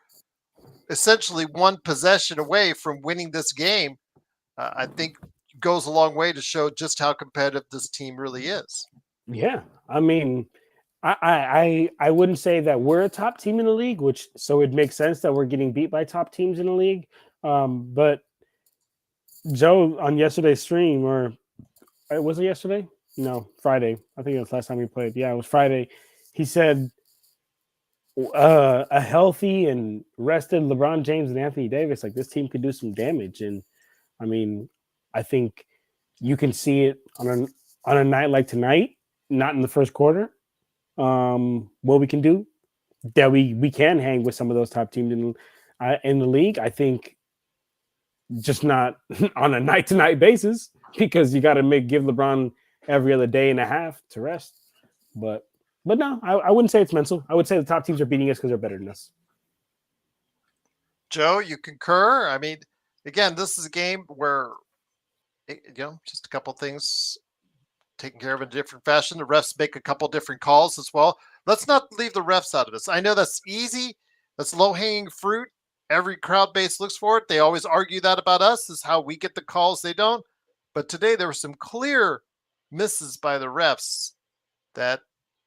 essentially one possession away from winning this game, I think goes a long way to show just how competitive this team really is. Yeah, I mean, I wouldn't say that we're a top team in the league, so it makes sense that we're getting beat by top teams in the league. But Joe, on yesterday's stream, or was it yesterday? No, Friday. I think it was last time we played. Yeah, it was Friday. He said a healthy and rested LeBron James and Anthony Davis, like, this team could do some damage. And I mean, I think you can see it on a night like tonight, not in the first quarter. What we can do, that we can hang with some of those top teams in the league. I think just not on a night to night basis, because you got to give LeBron every other day and a half to rest. But no, I wouldn't say it's mental. I would say the top teams are beating us because they're better than us. Joe, you concur? I mean, again, this is a game where, just a couple things taken care of in a different fashion. The refs make a couple different calls as well. Let's not leave the refs out of this. I know that's easy. That's low-hanging fruit. Every crowd base looks for it. They always argue that about us, is how we get the calls. They don't. But today there were some clear misses by the refs that,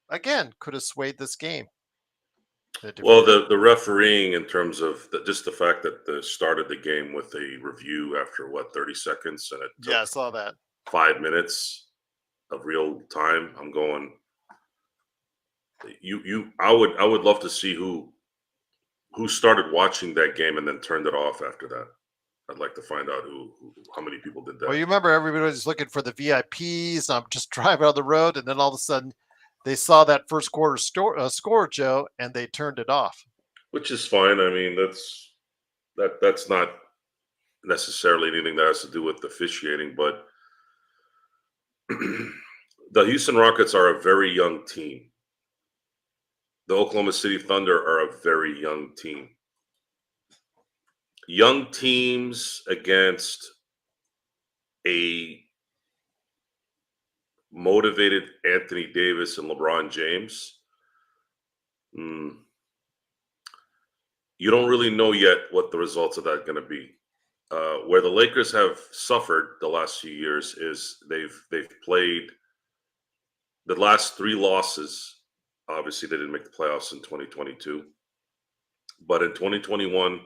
again, could have swayed this game. Well, the refereeing, in terms of just the fact that they started the game with a review after 30 seconds, and it took I saw that 5 minutes of real time. I'm going. I would love to see who started watching that game and then turned it off after that. I'd like to find out how many people did that. Well, you remember everybody was looking for the VIPs. I'm just driving on the road, and then all of a sudden they saw that first quarter score, Joe, and they turned it off. Which is fine. I mean, that's not necessarily anything that has to do with officiating, but the Houston Rockets are a very young team. The Oklahoma City Thunder are a very young team. Young teams against a motivated Anthony Davis and LeBron James. You don't really know yet what the results of that are going to be. Where the Lakers have suffered the last few years is they've played the last 3 losses. Obviously, they didn't make the playoffs in 2022, but in 2021,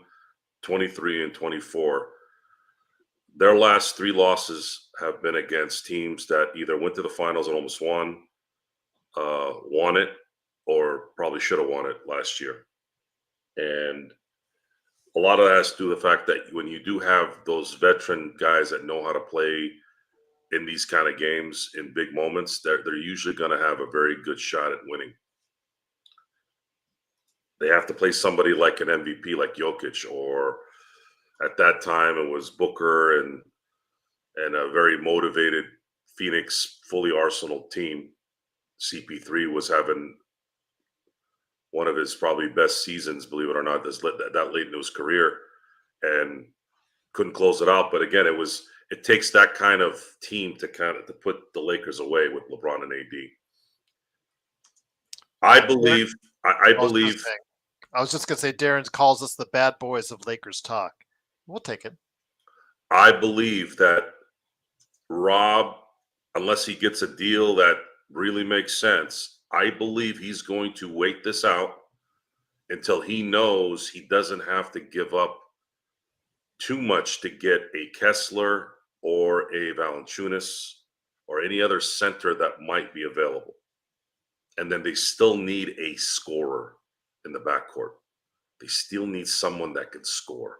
23, and 24, their last 3 losses have been against teams that either went to the finals and almost won it, or probably should have won it last year. And a lot of that has to do with the fact that when you do have those veteran guys that know how to play in these kind of games in big moments, they're usually going to have a very good shot at winning. They have to play somebody like an MVP like Jokic, or at that time it was Booker and a very motivated Phoenix, fully Arsenal team. CP3 was having one of his probably best seasons, believe it or not, that late in his career, and couldn't close it out. But again, it takes that kind of team to put the Lakers away with LeBron and AD. I believe. I was just going to say, Darren calls us the bad boys of Lakers talk. We'll take it. I believe that Rob, unless he gets a deal that really makes sense, I believe he's going to wait this out until he knows he doesn't have to give up too much to get a Kessler or a Valanciunas or any other center that might be available. And then they still need a scorer in the backcourt. They still need someone that can score.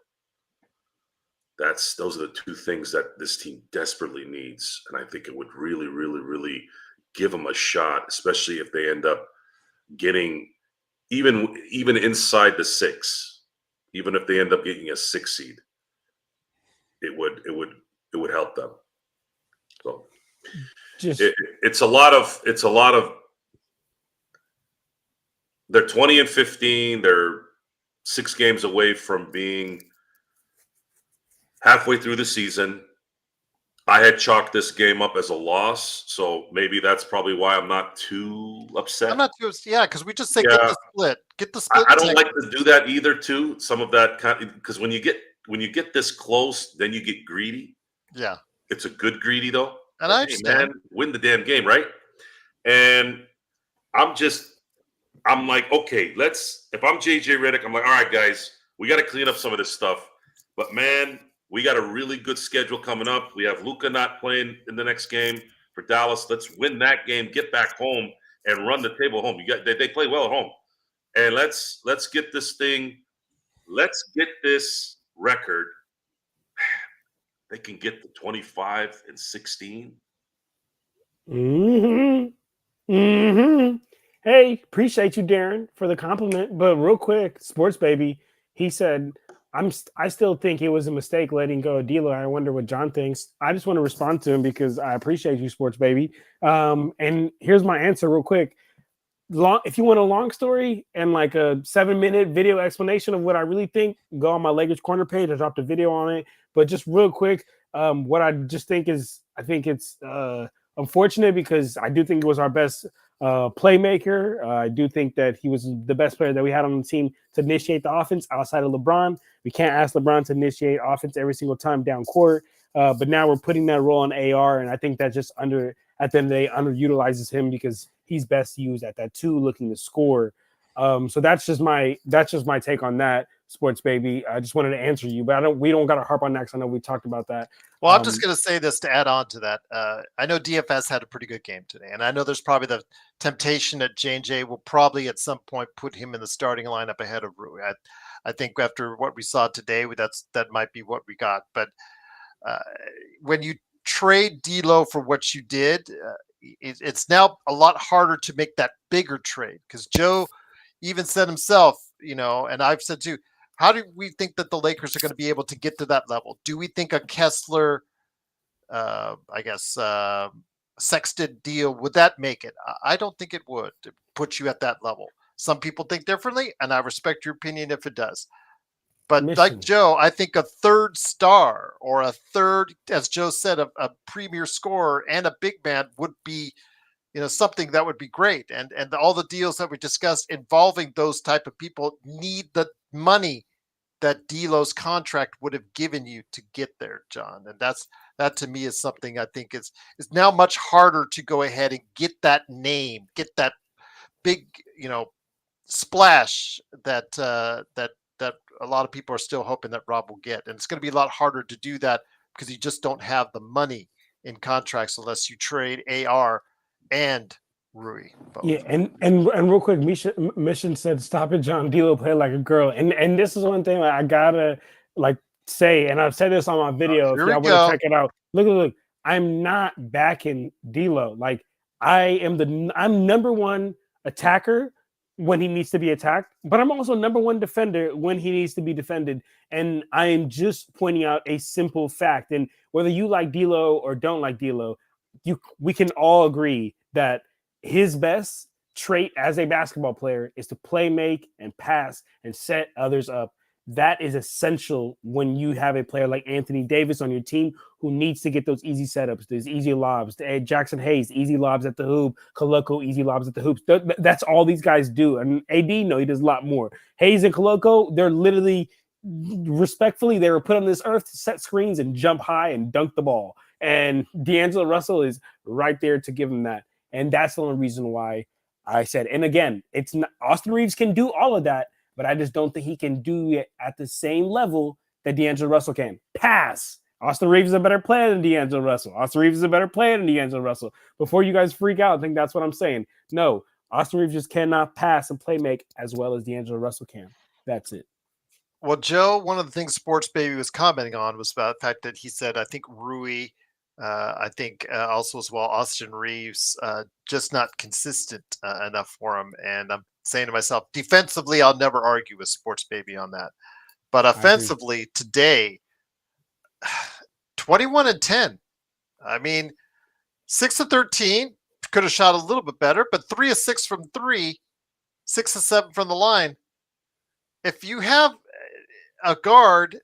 Those are the two things that this team desperately needs. And I think it would really, really, really give them a shot, especially if they end up getting even inside the 6, even if they end up getting a 6 seed, it would help them. So it's a lot of they're 20-15. They're 6 games away from being halfway through the season. I had chalked this game up as a loss, so maybe that's probably why I'm not too upset. I'm not too, because we just say get the split. Get the split. I don't like to do that either, too. Some of that because when you get this close, then you get greedy. Yeah. It's a good greedy, though. And I understand. Man, win the damn game, right? And I'm like, okay, if I'm JJ Redick, I'm like, all right, guys, we got to clean up some of this stuff. But, man, we got a really good schedule coming up. We have Luka not playing in the next game for Dallas. Let's win that game, get back home, and run the table home. They play well at home. And let's get this thing. Let's get this record. They can get to 25-16. Hey, appreciate you, Darren, for the compliment. But real quick, Sports Baby, he said, I still think it was a mistake letting go of D'Lo. I wonder what John thinks. I just want to respond to him because I appreciate you, Sports Baby. And here's my answer real quick. If you want a long story and like a 7-minute video explanation of what I really think, go on my Lakers Corner page. I dropped a video on it. But just real quick, what I just think is, I think it's unfortunate because I do think it was our best playmaker. I do think that he was the best player that we had on the team to initiate the offense outside of LeBron. We can't ask LeBron to initiate offense every single time down court. But now we're putting that role on AR, and I think that just at the end of the day underutilizes him because he's best used at that 2, looking to score. So that's just my take on that, Sports Baby. I just wanted to answer you, but we don't got to harp on that because I know we talked about that. Well, I'm just going to say this to add on to that. I know DFS had a pretty good game today, and I know there's probably the temptation that J&J will probably at some point put him in the starting lineup ahead of Rui. I think after what we saw today, that might be what we got. But when you trade D'Lo for what you did, it's now a lot harder to make that bigger trade because Joe even said himself, and I've said too, how do we think that the Lakers are going to be able to get to that level? Do we think a Kessler, Sexton deal, would that make it? I don't think it would put you at that level. Some people think differently, and I respect your opinion if it does. But like Joe, I think a third star or a third, as Joe said, a premier scorer and a big man would be, something that would be great. And all the deals that we discussed involving those type of people need the money that D'Lo's contract would have given you to get there, John. And that to me is something I think is now much harder to go ahead and get that name, get that big, splash that a lot of people are still hoping that Rob will get. And it's going to be a lot harder to do that because you just don't have the money in contracts unless you trade AR and Rui. Both. Yeah, and real quick, Mission said, "Stop it, John. D'Lo play like a girl." And this is one thing I gotta say, and I've said this on my video. If y'all want to check it out, look. I'm not backing D'Lo. I'm number one attacker when he needs to be attacked, but I'm also number one defender when he needs to be defended. And I am just pointing out a simple fact. And whether you like D'Lo or don't like D'Lo, we can all agree that his best trait as a basketball player is to play, make, and pass and set others up. That is essential when you have a player like Anthony Davis on your team who needs to get those easy setups, those easy lobs. Jackson Hayes, easy lobs at the hoop. Koloko, easy lobs at the hoops. That's all these guys do. And AD, no, he does a lot more. Hayes and Koloko, they're literally respectfully, they were put on this earth to set screens and jump high and dunk the ball. And D'Angelo Russell is right there to give him that. And that's the only reason why I said, and again, it's not, Austin Reeves can do all of that, but I just don't think he can do it at the same level that D'Angelo Russell can. Pass. Austin Reeves is a better player than D'Angelo Russell. Austin Reeves is a better player than D'Angelo Russell. Before you guys freak out, I think that's what I'm saying. No, Austin Reeves just cannot pass and play make as well as D'Angelo Russell can. That's it. Well, Joe, one of the things Sports Baby was commenting on was about the fact that he said, I think Rui, I think also as well, Austin Reeves, just not consistent enough for him. And I'm saying to myself, defensively, I'll never argue with Sports Baby on that. But offensively, today, 21 and 10. I mean, 6 of 13, could have shot a little bit better, but 3 of 6 from 3, 6 of 7 from the line. If you have a guard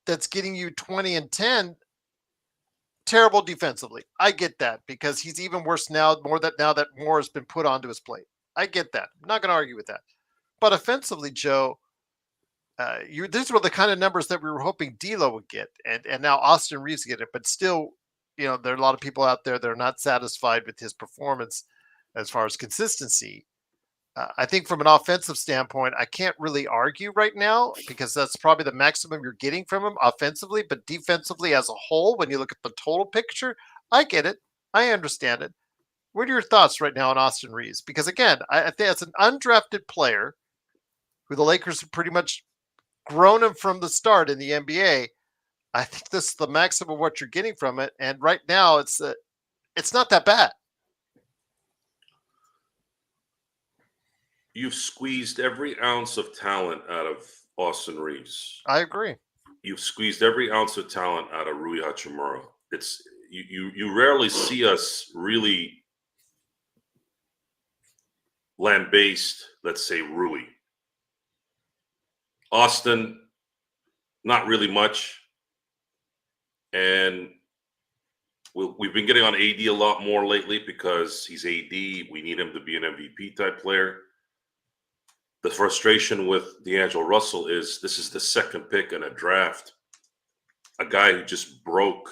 that's getting you 20 and 10, terrible defensively. I get that because he's even worse now that more has been put onto his plate. I get that. I'm not going to argue with that. But offensively, Joe, these were the kind of numbers that we were hoping D'Lo would get, and now Austin Reeves get it. But still, there are a lot of people out there that are not satisfied with his performance as far as consistency. I think from an offensive standpoint, I can't really argue right now because that's probably the maximum you're getting from him offensively. But defensively as a whole, when you look at the total picture, I get it. I understand it. What are your thoughts right now on Austin Reeves? Because again, I think it's an undrafted player who the Lakers have pretty much grown him from the start in the NBA. I think this is the maximum of what you're getting from it. And right now it's not that bad. You've squeezed every ounce of talent out of Austin Reeves. I agree. You've squeezed every ounce of talent out of Rui Hachimura. It's you rarely see us really land-based, let's say Rui. Austin, not really much. And we've been getting on AD a lot more lately because he's AD. We need him to be an MVP type player. The frustration with D'Angelo Russell is this is the second pick in a draft. A guy who just broke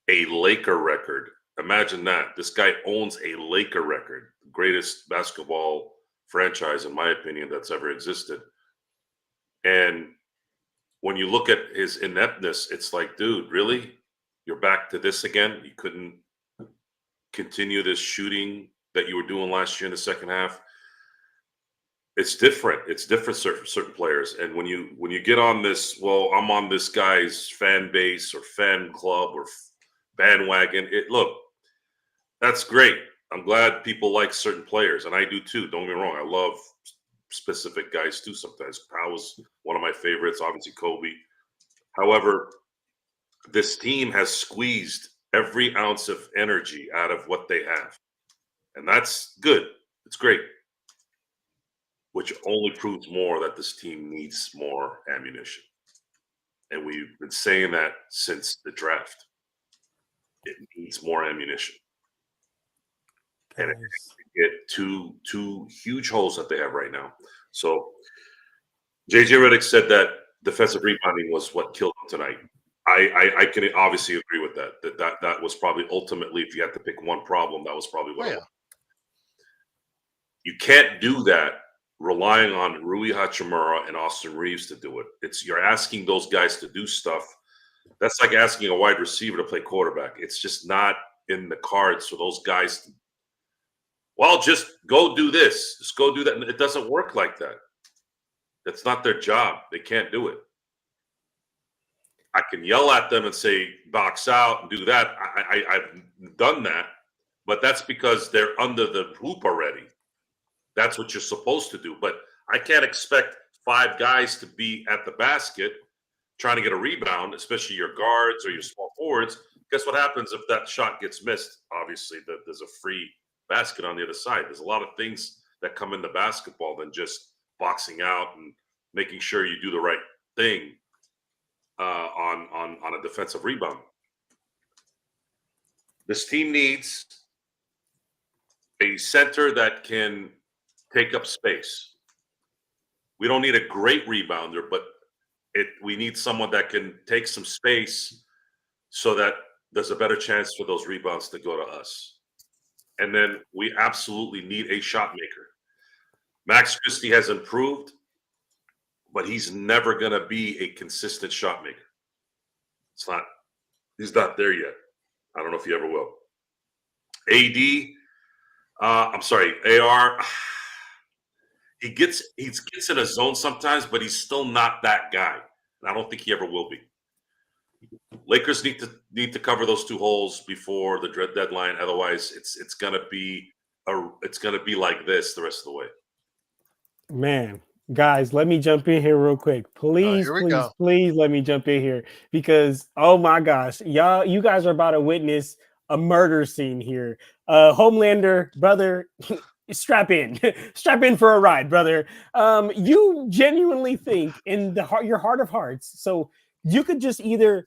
a Laker record. Imagine that. This guy owns a Laker record, the greatest basketball franchise, in my opinion, that's ever existed. And when you look at his ineptness, it's like, dude, really? You're back to this again? You couldn't continue this shooting that you were doing last year in the second half? It's different. It's different for certain players. And when you get on this, well, I'm on this guy's fan base or fan club or bandwagon. Look, that's great. I'm glad people like certain players, and I do too. Don't get me wrong. I love specific guys too sometimes. Powell was one of my favorites, obviously Kobe. However, this team has squeezed every ounce of energy out of what they have. And that's good. It's great. Which only proves more that this team needs more ammunition. And we've been saying that since the draft. It needs more ammunition. And it get two huge holes that they have right now. So JJ Redick said that defensive rebounding was what killed them tonight. I can obviously agree with that. That was probably ultimately, if you had to pick one problem, that was probably what it was. You can't do that relying on Rui Hachimura and Austin Reeves to do it. You're asking those guys to do stuff. That's like asking a wide receiver to play quarterback. It's just not in the cards for those guys to, well, just go do this. Just go do that. And it doesn't work like that. That's not their job. They can't do it. I can yell at them and say, box out and do that. I've done that. But that's because they're under the hoop already. That's what you're supposed to do. But I can't expect 5 guys to be at the basket trying to get a rebound, especially your guards or your small forwards. Guess what happens if that shot gets missed? Obviously, there's a free basket on the other side. There's a lot of things that come into basketball than just boxing out and making sure you do the right thing on a defensive rebound. This team needs a center that can take up space. We don't need a great rebounder, but We need someone that can take some space so that there's a better chance for those rebounds to go to us. And then we absolutely need a shot maker. Max Christie has improved, but he's never going to be a consistent shot maker. He's not there yet. I don't know if he ever will. I'm sorry, AR. He gets in a zone sometimes, but he's still not that guy. And I don't think he ever will be. Lakers need to cover those two holes before the deadline. Otherwise, it's gonna be like this the rest of the way. Man, guys, let me jump in here real quick. Please, please let me jump in here because oh my gosh, you guys are about to witness a murder scene here. Homelander, brother, strap in for a ride, brother. You genuinely think in your heart of hearts, so you could just either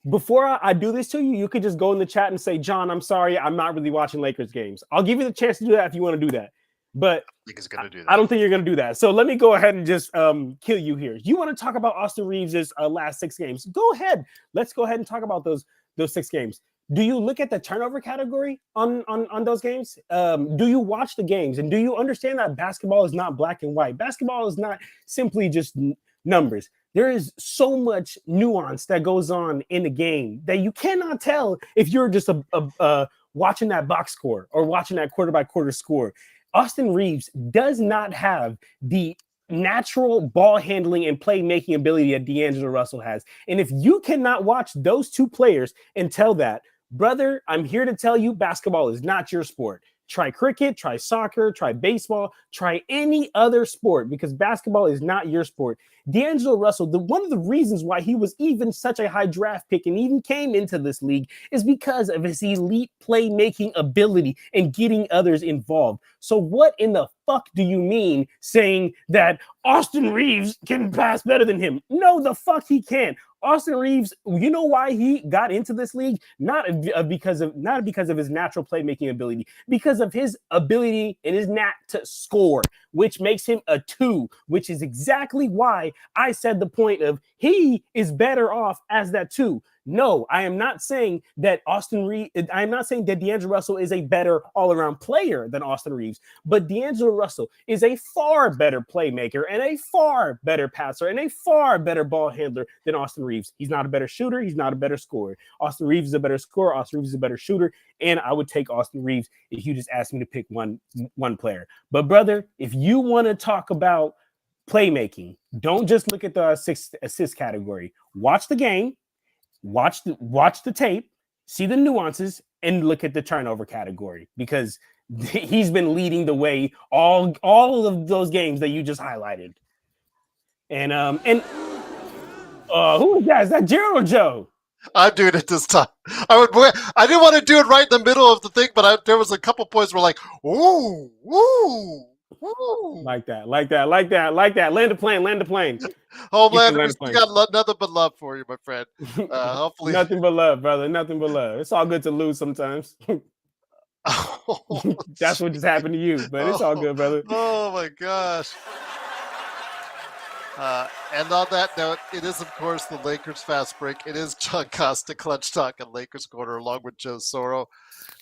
before I do this to you, you could just go in the chat and say, John, I'm sorry, I'm not really watching Lakers games. I'll give you the chance to do that if you want to do that. But I don't think you're going to do that. So let me go ahead and just kill you here. You want to talk about Austin Reeves' last 6 games? Go ahead. Let's go ahead and talk about those 6 games. Do you look at the turnover category on those games? Do you watch the games? And do you understand that basketball is not black and white? Basketball is not simply just numbers. There is so much nuance that goes on in the game that you cannot tell if you're just watching that box score or watching that quarter by quarter score. Austin Reeves does not have the natural ball handling and playmaking ability that D'Angelo Russell has. And if you cannot watch those 2 players and tell that, brother, I'm here to tell you basketball is not your sport. Try cricket, try soccer, try baseball, try any other sport because basketball is not your sport. D'Angelo Russell, one of the reasons why he was even such a high draft pick and even came into this league is because of his elite playmaking ability and getting others involved. So what in the fuck do you mean saying that Austin Reeves can pass better than him? No, the fuck he can't. Austin Reeves, you know why he got into this league? Not because of his natural playmaking ability, because of his ability and his knack to score, which makes him a 2, which is exactly why I said the point of he is better off as that 2. No, I am not saying that I'm not saying that D'Angelo Russell is a better all-around player than Austin Reeves, but D'Angelo Russell is a far better playmaker and a far better passer and a far better ball handler than Austin Reeves. He's not a better shooter. He's not a better scorer. Austin Reeves is a better scorer. Austin Reeves is a better shooter. And I would take Austin Reeves if you just asked me to pick one player. But brother, if you want to talk about playmaking, don't just look at the assist category. Watch the game. Watch the tape, see the nuances, and look at the turnover category because he's been leading the way all of those games that you just highlighted. And who is that? Is that Gerald or Joe? I'm doing it this time. I didn't want to do it right in the middle of the thing, but there was a couple points where like, ooh, ooh. Woo. Like that. Land the plane. Homelander, we got nothing but love for you, my friend. Hopefully, nothing but love, brother. Nothing but love. It's all good to lose sometimes. That's what just happened to you, but it's all good, brother. Oh my gosh. And on that note, it is, of course, the Lakers Fast Break. It is John Costa, Clutch Talk, and Lakers Corner, along with Joe Soro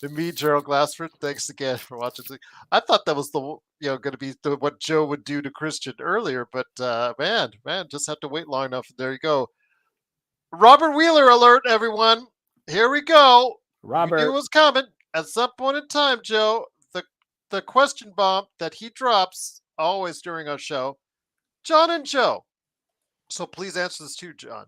and me, Gerald Glassford. Thanks again for watching. I thought that was going to be what Joe would do to Christian earlier, but man, just have to wait long enough. There you go. Robert Wheeler alert, everyone. Here we go. Robert, we knew it was coming at some point in time, Joe. The question bomb that he drops always during our show. John and Joe. So please answer this too, John.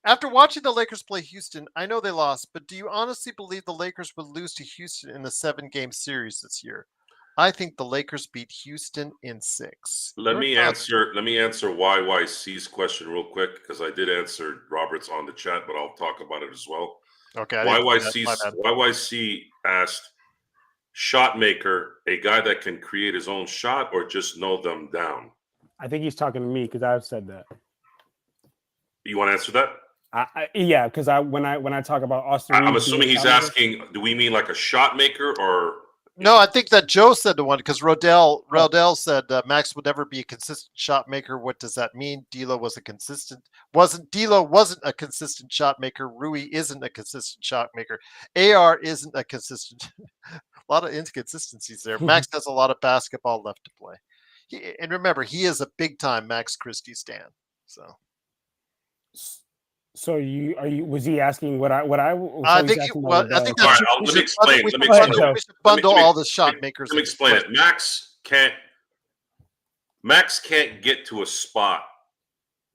After watching the Lakers play Houston, I know they lost, but do you honestly believe the Lakers would lose to Houston in the 7-game series this year? I think the Lakers beat Houston in 6. Let me answer YYC's question real quick because I did answer Robert's on the chat, but I'll talk about it as well. Okay. YYC asked, shot maker, a guy that can create his own shot or just know them down? I think he's talking to me because I've said that. You want to answer that? Yeah, because when I talk about Austin, I'm assuming he's asking, do we mean like a shot maker or No, I think that Joe said the one because Rodell said Max would never be a consistent shot maker. What does that mean? D'Lo wasn't a consistent shot maker. Rui isn't a consistent shot maker. AR isn't a consistent. A lot of inconsistencies there. Max has a lot of basketball left to play. And remember, he is a big time Max Christie stan. So was he asking what I I think I think All that's right, we let me should explain. we Let me should explain. bundle, we should bundle all the shot makers. Let me explain it. Max can't get to a spot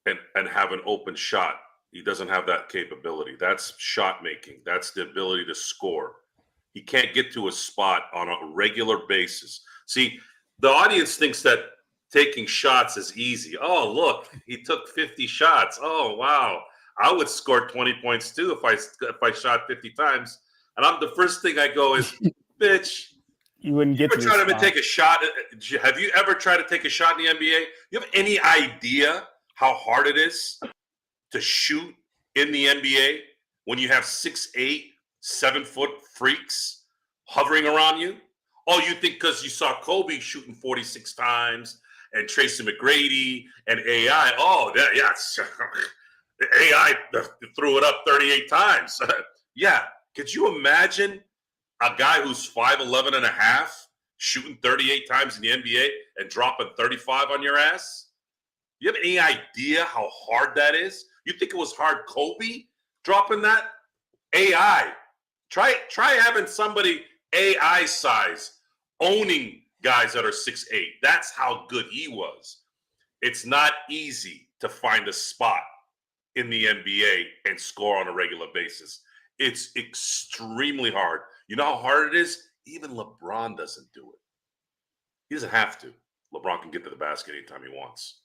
and have an open shot. He doesn't have that capability. That's shot making. That's the ability to score. He can't get to a spot on a regular basis. See, the audience thinks that taking shots is easy. Oh, look, he took 50 shots. Oh, wow. I would score 20 points too if I shot 50 times. And the first thing I go is, bitch, you wouldn't get to try to take a shot. Have you ever tried to take a shot in the NBA? You have any idea how hard it is to shoot in the NBA when you have 6'8", 7-foot freaks hovering around you? Oh, you think because you saw Kobe shooting 46 times and Tracy McGrady and AI? Oh, yes. AI threw it up 38 times. Yeah. Could you imagine a guy who's 5'11 and a half shooting 38 times in the NBA and dropping 35 on your ass? You have any idea how hard that is? You think it was hard Kobe dropping that? AI. Try having somebody AI size owning guys that are 6'8". That's how good he was. It's not easy to find a spot in the NBA and score on a regular basis. It's extremely hard. You know how hard it is? Even LeBron doesn't do it. He doesn't have to. LeBron can get to the basket anytime he wants.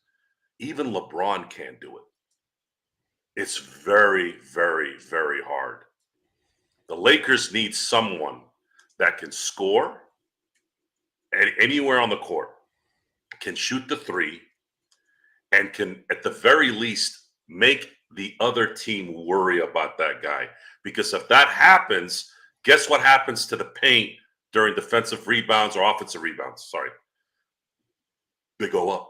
Even LeBron can't do it. It's very, very, very hard. The Lakers need someone that can score anywhere on the court, can shoot the three, and can, at the very least, make the other team worry about that guy. Because if that happens, guess what happens to the paint during defensive rebounds or offensive rebounds? Sorry. They go up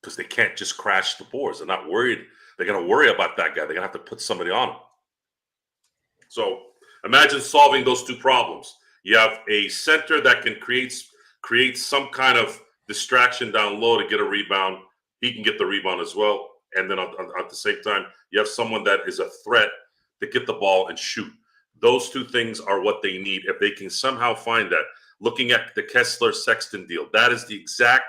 because they can't just crash the boards. They're not worried. They're going to worry about that guy. They're going to have to put somebody on him. So imagine solving those two problems. You have a center that can create some kind of distraction down low to get a rebound. He can get the rebound as well. And then at the same time, you have someone that is a threat to get the ball and shoot. Those two things are what they need. If they can somehow find that, looking at the Kessler-Sexton deal, that is the exact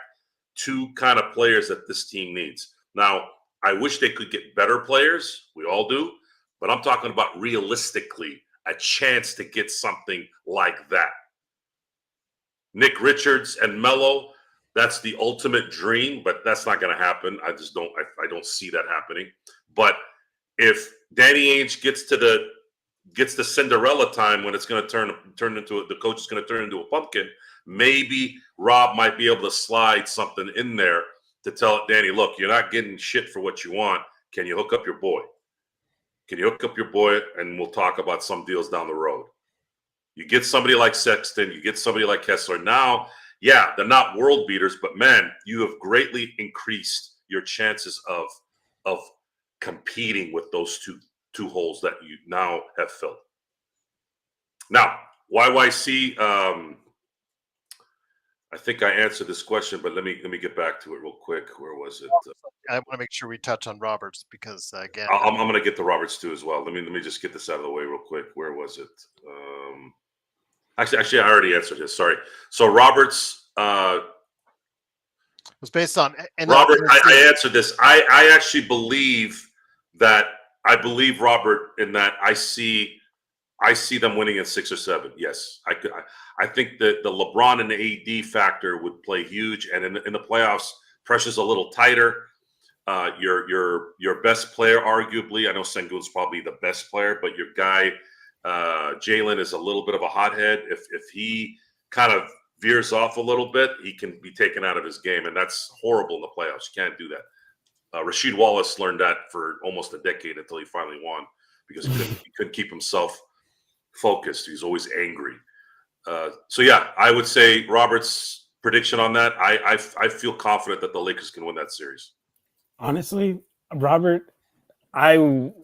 two kind of players that this team needs. Now, I wish they could get better players. We all do. But I'm talking about realistically a chance to get something like that. Nick Richards and Melo, that's the ultimate dream, but that's not going to happen. I don't see that happening. But if Danny Ainge gets to Cinderella time when it's going to turn into the coach is going to turn into a pumpkin, maybe Rob might be able to slide something in there to tell Danny, look, you're not getting shit for what you want. Can you hook up your boy? Can you hook up your boy and we'll talk about some deals down the road? You get somebody like Sexton, you get somebody like Kessler. Now, yeah, they're not world beaters, but man, you have greatly increased your chances of competing with those two holes that you now have filled. Now, YYC, I think I answered this question, but let me get back to it real quick. Where was it? I want to make sure we touch on Roberts because again, I'm going to get to Roberts too as well. Let me just get this out of the way real quick. Where was it? Actually, I already answered this. Sorry. So Roberts was based on Robert. I answered this. I actually believe that. I believe Robert in that. I see them winning in 6 or 7. Yes, I think that the LeBron and the AD factor would play huge, and in the playoffs, pressure's a little tighter. Your best player, arguably, I know Sengun's probably the best player, but your guy Jalen is a little bit of a hothead. If he kind of veers off a little bit, he can be taken out of his game, and that's horrible in the playoffs. You can't do that. Rasheed Wallace learned that for almost a decade until he finally won because he couldn't keep himself focused. He's always angry. So yeah, I would say Robert's prediction on that. I feel confident that the Lakers can win that series. Honestly, Robert, I don't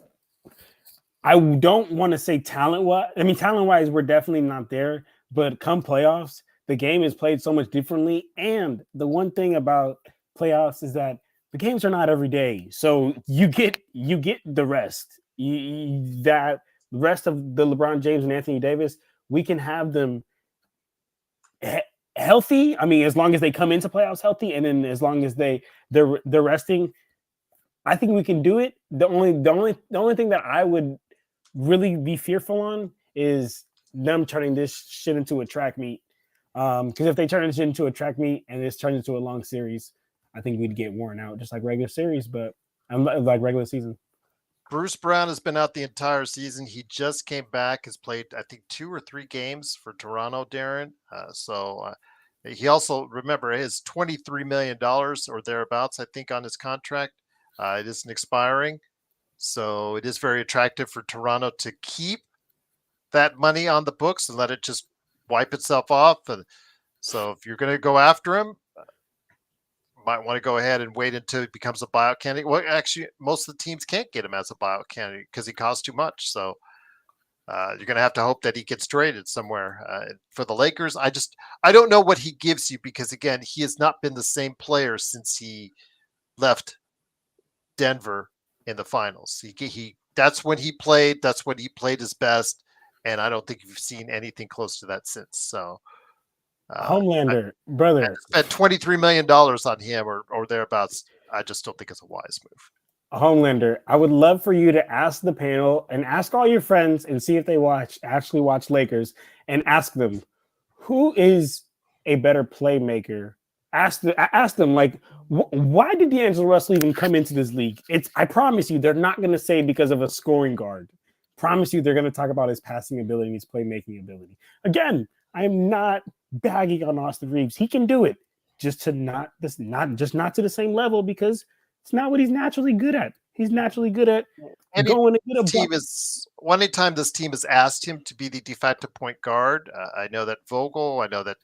want to say talent wise. I mean, talent wise, we're definitely not there. But come playoffs, the game is played so much differently. And the one thing about playoffs is that the games are not every day, so you get the rest. That rest of the LeBron James and Anthony Davis, we can have them healthy. I mean, as long as they come into playoffs healthy, and then as long as they're resting, I think we can do it. The only thing that I would really be fearful on is them turning this shit into a track meet. Because if they turn this into a track meet and it's turned into a long series, I think we'd get worn out just like regular series, but I'm like regular season. Bruce Brown has been out the entire season. He just came back, has played, I think, 2 or 3 games for Toronto, Darren. He also, remember, his $23 million or thereabouts, I think, on his contract. It isn't expiring. So it is very attractive for Toronto to keep that money on the books and let it just wipe itself off. So if you're going to go after him, might want to go ahead and wait until he becomes a buyout candidate. Well, actually, most of the teams can't get him as a buyout candidate because he costs too much. So you're going to have to hope that he gets traded somewhere. For the Lakers, I don't know what he gives you because, again, he has not been the same player since he left Denver in the finals. That's when he played. That's when he played his best, and I don't think you've seen anything close to that since. So, Homelander, brother, spent $23 million on him or thereabouts. I just don't think it's a wise move. Homelander, I would love for you to ask the panel and ask all your friends and see if they actually watch Lakers and ask them who is a better playmaker. Ask them like, why did D'Angelo Russell even come into this league? I promise you, they're not going to say because of a scoring guard. Promise you, they're going to talk about his passing ability and his playmaking ability. Again, I am not bagging on Austin Reeves. He can do it, just not to the same level because it's not what he's naturally good at. He's naturally good at going to get a team is anytime this team has asked him to be the de facto point guard. I know that Vogel, I know that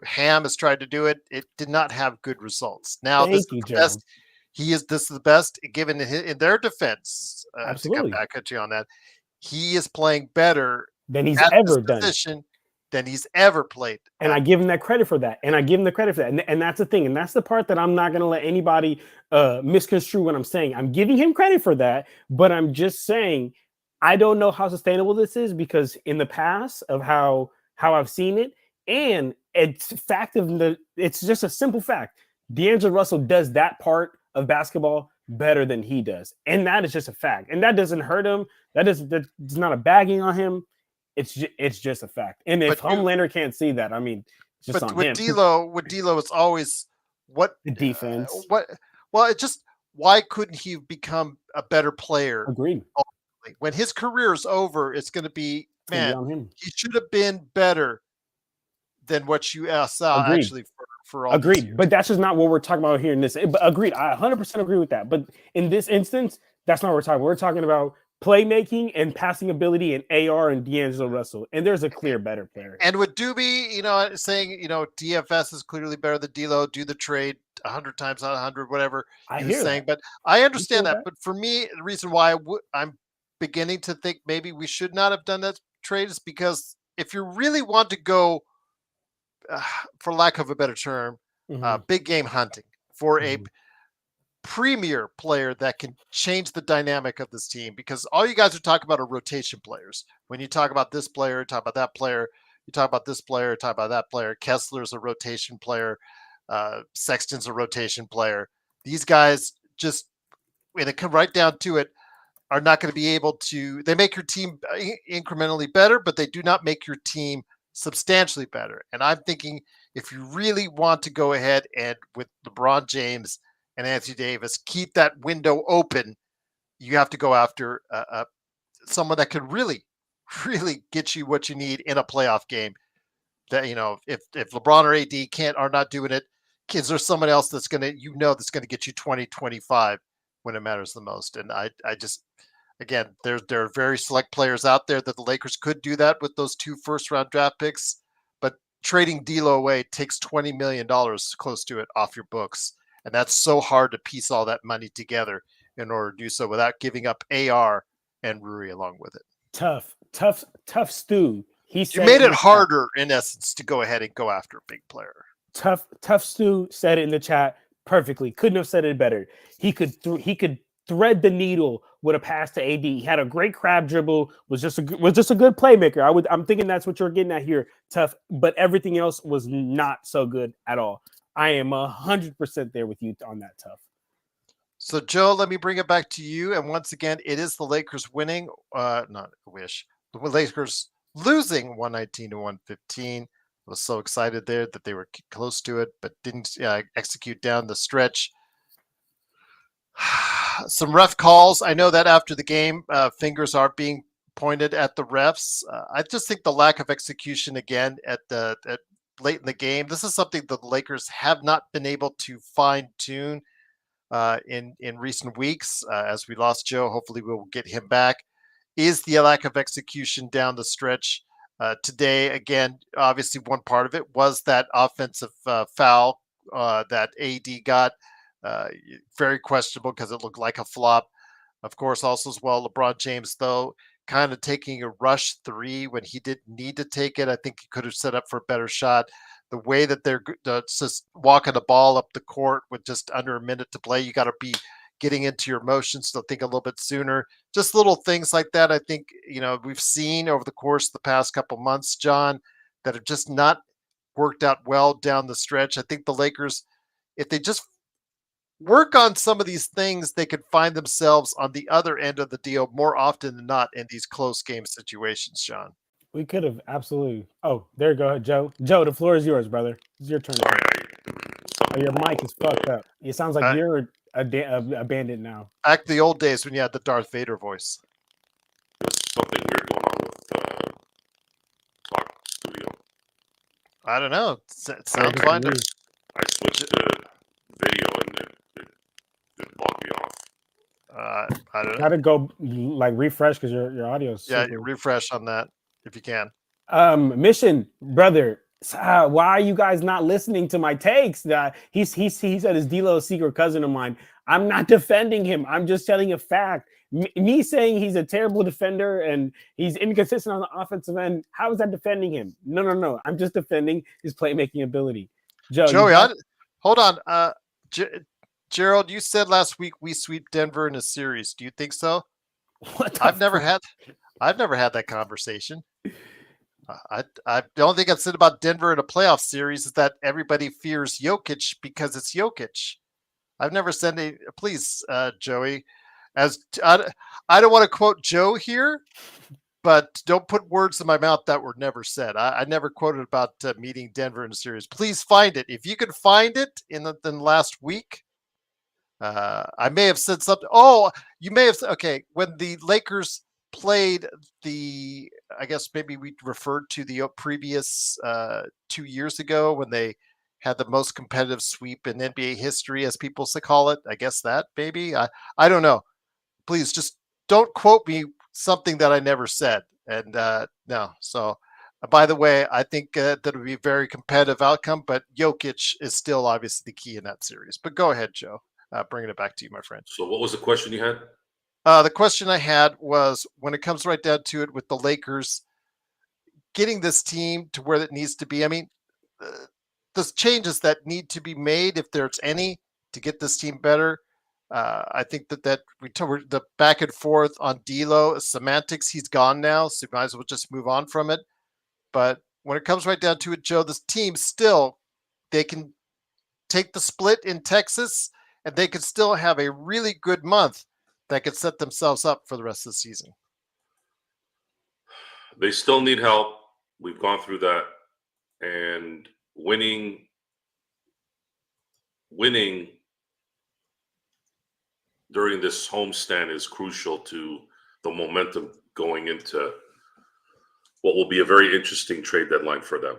Ham has tried to do it. It did not have good results. Now this is the best. This is the best given in their defense. To come back at you on that, he is playing better than he's ever done. Than he's ever played. And I give him that credit for that. And that's the thing. And that's the part that I'm not going to let anybody misconstrue what I'm saying. I'm giving him credit for that, but I'm just saying I don't know how sustainable this is because in the past of how I've seen it, and it's just a simple fact. D'Angelo Russell does that part of basketball better than he does. And that is just a fact. And that doesn't hurt him. That's not a bagging on him. It's just a fact. And if Homelander can't see that, I mean, it's just on him. With D'Lo, it's always what the defense. Why couldn't he become a better player? Agreed. When his career is over, it's going to be he should have been better than what you saw actually for all. Agreed. But that's just not what we're talking about here in this. But agreed. I 100% agree with that. But in this instance, that's not what we're talking about. We're talking about playmaking and passing ability and AR and D'Angelo Russell. And there's a clear better player. And with Doobie, saying, DFS is clearly better than D'Lo, do the trade 100 times out of 100, whatever you're saying. But I understand that. But for me, the reason why I'm beginning to think maybe we should not have done that trade is because if you really want to go, for lack of a better term, big game hunting for a premier player that can change the dynamic of this team, because all you guys are talking about are rotation players. When you talk about this player, talk about that player, you talk about this player, talk about that player. Kessler's a rotation player. Sexton's a rotation player. These guys just, when it comes right down to it, are not going to be able to, they make your team incrementally better, but they do not make your team substantially better. And I'm thinking if you really want to go ahead and with LeBron James and Anthony Davis, keep that window open, you have to go after someone that could really, really get you what you need in a playoff game. That, if LeBron or AD are not doing it, is there someone else that's going to, that's going to get you 20, 25 when it matters the most? And again, there are very select players out there that the Lakers could do that with those 2 first-round draft picks, but trading D'Lo away takes $20 million close to it off your books, and that's so hard to piece all that money together in order to do so without giving up AR and Rui along with it. Tough Stu. He said You made in it the harder, in essence, to go ahead and go after a big player. chat. Tough Stu said it in the chat perfectly. Couldn't have said it better. He could thread the needle with a pass to AD. He had a great crab dribble. Was just a good playmaker. I'm thinking that's what you're getting at here, Tough. But everything else was not so good at all. I am 100% there with you on that, Tough. So, Joe, let me bring it back to you. And once again, it is the Lakers winning. Not a wish. The Lakers losing 119 to 115. I was so excited there that they were close to it, but didn't execute down the stretch. Some rough calls. I know that after the game, fingers are being pointed at the refs. I just think the lack of execution again at late in the game. This is something that the Lakers have not been able to fine tune in recent weeks. As we lost Joe, hopefully we'll get him back. Is the lack of execution down the stretch today? Again, obviously one part of it was that offensive foul that AD got. Very questionable because it looked like a flop. Of course, also as well, LeBron James, though, kind of taking a rush 3 when he didn't need to take it. I think he could have set up for a better shot. The way that they're just walking the ball up the court with just under a minute to play, you got to be getting into your motions to think a little bit sooner. Just little things like that. I think, we've seen over the course of the past couple months, John, that have just not worked out well down the stretch. I think the Lakers, if they just work on some of these things, they could find themselves on the other end of the deal more often than not in these close game situations, John. We could have absolutely. Oh, there you go, Joe. Joe, the floor is yours, brother. It's your turn. Sorry, Your mic is fucked up. It sounds like you're a bandit now. Back the old days when you had the Darth Vader voice. There's something weird going on with Talk Studio. I don't know. It sounds fine. I switched to video and it logged me off. I don't know. Gotta go refresh because your audio is super... refresh on that if you can. Mission, brother. Why are you guys not listening to my takes? He said his D'Lo secret cousin of mine. I'm not defending him. I'm just telling a fact. Me saying he's a terrible defender and he's inconsistent on the offensive end. How is that defending him? No. I'm just defending his playmaking ability. Joey, hold on. Gerald, you said last week we sweep Denver in a series. Do you think so? I've never had that conversation. I don't think I've said about Denver in a playoff series is that everybody fears Jokic because it's Jokic. I've never said any. Please, Joey, I don't want to quote Joe here, but don't put words in my mouth that were never said. I never quoted about meeting Denver in a series. Please find it. If you can find it in the last week, I may have said something. Oh, you may have said, okay, when the Lakers played I guess maybe we referred to the previous 2 years ago when they had the most competitive sweep in NBA history, as people call it. I guess that maybe. I don't know. Please just don't quote me something that I never said. And no. So, by the way, I think that would be a very competitive outcome, but Jokic is still obviously the key in that series. But go ahead, Joe. Bringing it back to you, my friend. So what was the question you had? The question I had was, when it comes right down to it with the Lakers getting this team to where it needs to be, I mean, the changes that need to be made, if there's any, to get this team better, I think that we took the back and forth on D'Lo semantics. He's gone now, so you might as well just move on from it. But when it comes right down to it, Joe, this team still, they can take the split in Texas, and they could still have a really good month that could set themselves up for the rest of the season. They still need help. We've gone through that. And winning during this homestand is crucial to the momentum going into what will be a very interesting trade deadline for them.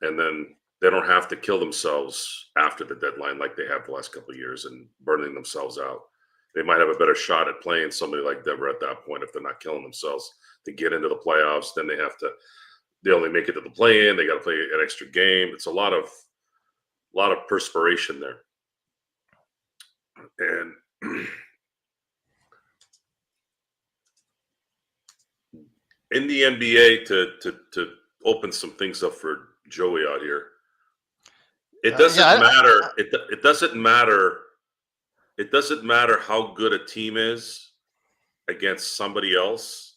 And then they don't have to kill themselves after the deadline like they have the last couple of years and burning themselves out. they might have a better shot at playing somebody like Denver at that point if they're not killing themselves to get into the playoffs. Then they only make it to the play-in. They got to play an extra game. It's a lot of perspiration there. And in the NBA, to open some things up for Joey out here, it doesn't matter. It doesn't matter. It doesn't matter how good a team is against somebody else.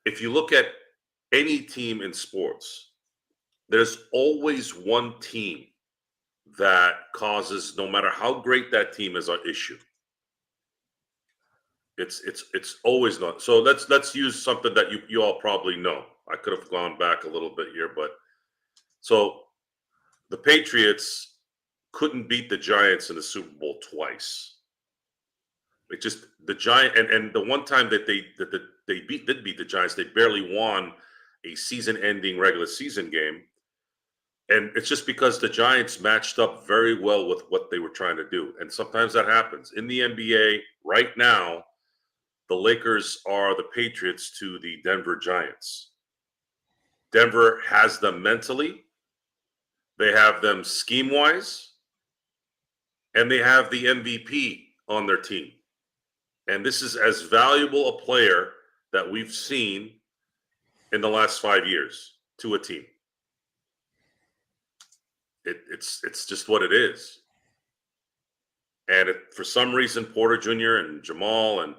If you look at any team in sports, there's always one team that causes, no matter how great that team is, an issue. It's always not. So let's use something that you all probably know. I could have gone back a little bit here, but so the Patriots couldn't beat the Giants in the Super Bowl twice. It just the Giant and the one time that they did beat the Giants, they barely won a season-ending regular season game. And it's just because the Giants matched up very well with what they were trying to do. And sometimes that happens. In the NBA right now, the Lakers are the Patriots to the Denver Giants. Denver has them mentally. They have them scheme-wise. And they have the MVP on their team. And this is as valuable a player that we've seen in the last 5 years to a team. It's just what it is. And for some reason, Porter Jr. and Jamal, and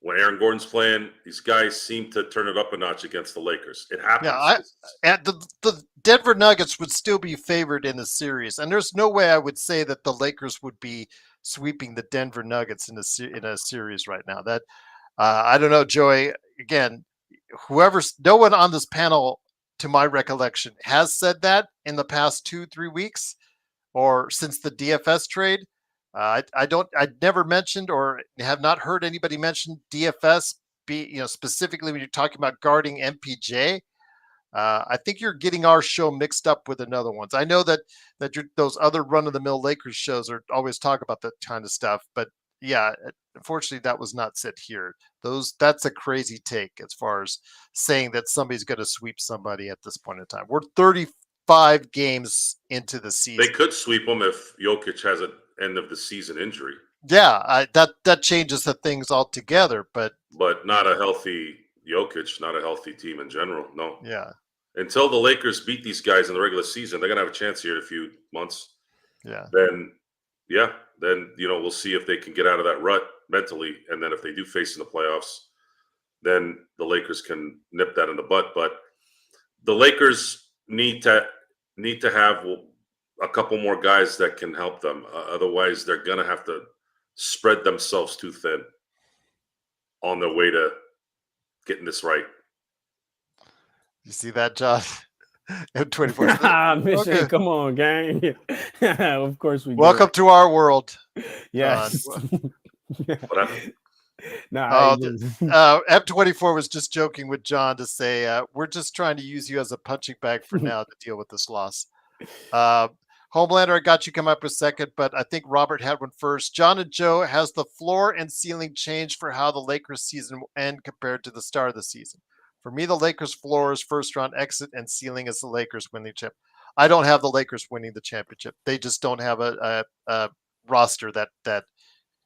when Aaron Gordon's playing, these guys seem to turn it up a notch against the Lakers. It happens. Yeah, the Denver Nuggets would still be favored in the series, and there's no way I would say that the Lakers would be sweeping the Denver Nuggets in a series right now. That I don't know, Joey. Again, no one on this panel, to my recollection, has said that in the past 2-3 weeks or since the DFS trade. I never mentioned or have not heard anybody mention DFS specifically when you're talking about guarding MPJ. I think you're getting our show mixed up with another ones. I know that those other run-of-the-mill Lakers shows are always talk about that kind of stuff, but yeah, unfortunately, that was not said here. That's a crazy take as far as saying that somebody's going to sweep somebody at this point in time. We're 35 games into the season. They could sweep them if Jokic has an end of the season injury. Yeah, that changes the things altogether. But not a healthy Jokic, not a healthy team in general. No. Yeah. Until the Lakers beat these guys in the regular season, they're gonna have a chance here in a few months. Yeah. Then we'll see if they can get out of that rut mentally, and then if they do face in the playoffs, then the Lakers can nip that in the butt. But the Lakers need to have a couple more guys that can help them. Otherwise, they're gonna have to spread themselves too thin on their way to getting this right. You see that, John? 24. Mission, okay. Come on, gang. Of course we do. Welcome to our world. Yes. M24 was just joking with John to say, we're just trying to use you as a punching bag for now to deal with this loss. Homelander, I got you come up with second, but I think Robert had one first. John and Joe, has the floor and ceiling changed for how the Lakers season will end compared to the start of the season? For me, the Lakers' floor is first round exit and ceiling is the Lakers winning the chip. I don't have the Lakers winning the championship. They just don't have a roster that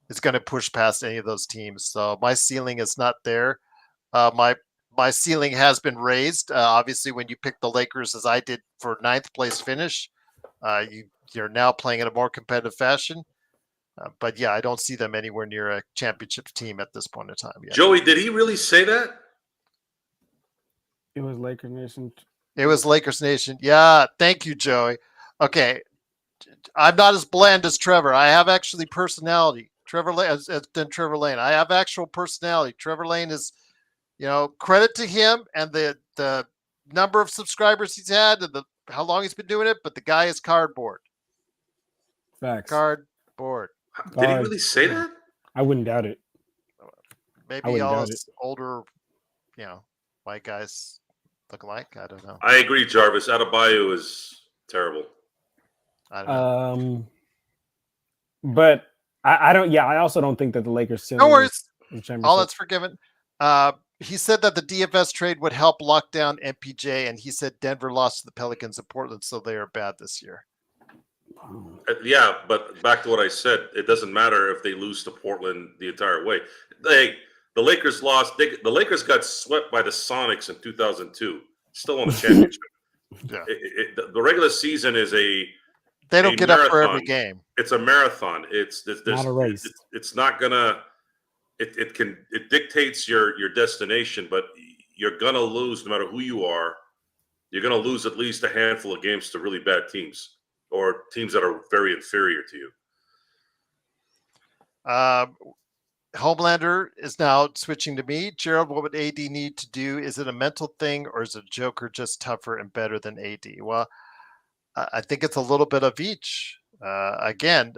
is going to push past any of those teams. So my ceiling is not there. My ceiling has been raised. Obviously, when you pick the Lakers, as I did, for 9th place finish, you're now playing in a more competitive fashion. But yeah, I don't see them anywhere near a championship team at this point in time yet. Joey, did he really say that? It was Lakers Nation. It was Lakers Nation. Yeah, thank you, Joey. Okay, I'm not as bland as Trevor. I have actually personality. Trevor Lane. I have actual personality. Trevor Lane is, credit to him and the number of subscribers he's had and how long he's been doing it. But the guy is cardboard. Facts. Cardboard. Did he really say that? I wouldn't doubt it. Maybe all those older, white guys look alike. I don't know. I agree, Jarvis. Adebayo is terrible. I don't know. But I don't. Yeah, I also don't think that the Lakers No ceiling worries. is the All championship. that's forgiven. He said that the DFS trade would help lock down MPJ, and he said Denver lost to the Pelicans in Portland, so they are bad this year. Yeah, but back to what I said, it doesn't matter if they lose to Portland the entire way. The Lakers lost. The Lakers got swept by the Sonics in 2002. Still on the championship. Yeah. The regular season is They don't get marathon. up for every game. It's a marathon. It's not a race. It's not gonna. It dictates your destination, but you're gonna lose no matter who you are. You're gonna lose at least a handful of games to really bad teams or teams that are very inferior to you. Homelander is now switching to me. Gerald, what would AD need to do? Is it a mental thing, or is a Joker just tougher and better than AD? Well, I think it's a little bit of each. Again,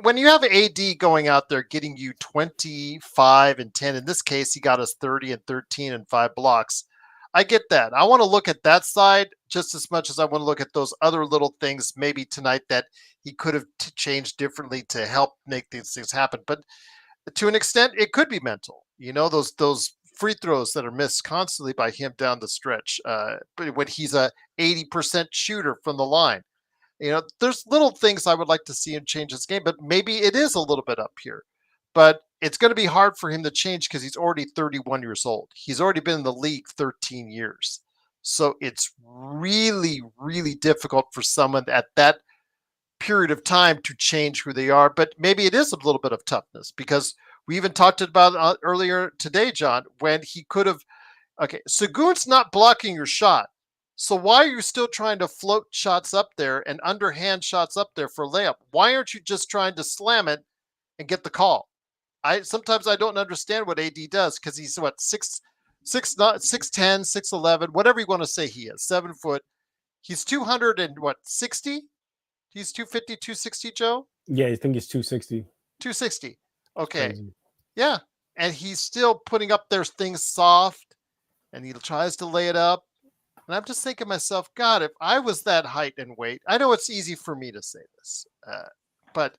when you have AD going out there getting you 25 and 10, in this case, he got us 30 and 13 and 5 blocks. I get that. I want to look at that side just as much as I want to look at those other little things maybe tonight that he could have changed differently to help make these things happen. But to an extent, it could be mental. You know, those free throws that are missed constantly by him down the stretch. But when he's a 80% shooter from the line, you know, there's little things I would like to see him change his game. But maybe it is a little bit up here. But it's going to be hard for him to change because he's already 31 years old. He's already been in the league 13 years. So it's really, really difficult for someone at that period of time to change who they are. But maybe it is a little bit of toughness because we even talked about earlier today, John, when he could have. Okay, Sagoon's not blocking your shot. So why are you still trying to float shots up there and underhand shots up there for layup? Why aren't you just trying to slam it and get the call? Sometimes I don't understand what AD does because he's what 6'10", 6'11", whatever you want to say he is, 7 foot. He's 200 and what 60? He's 250, 260, Joe? Yeah, I think it's 260. 260. Okay. Yeah. And he's still putting up their things soft and he tries to lay it up. And I'm just thinking to myself, God, if I was that height and weight, I know it's easy for me to say this, but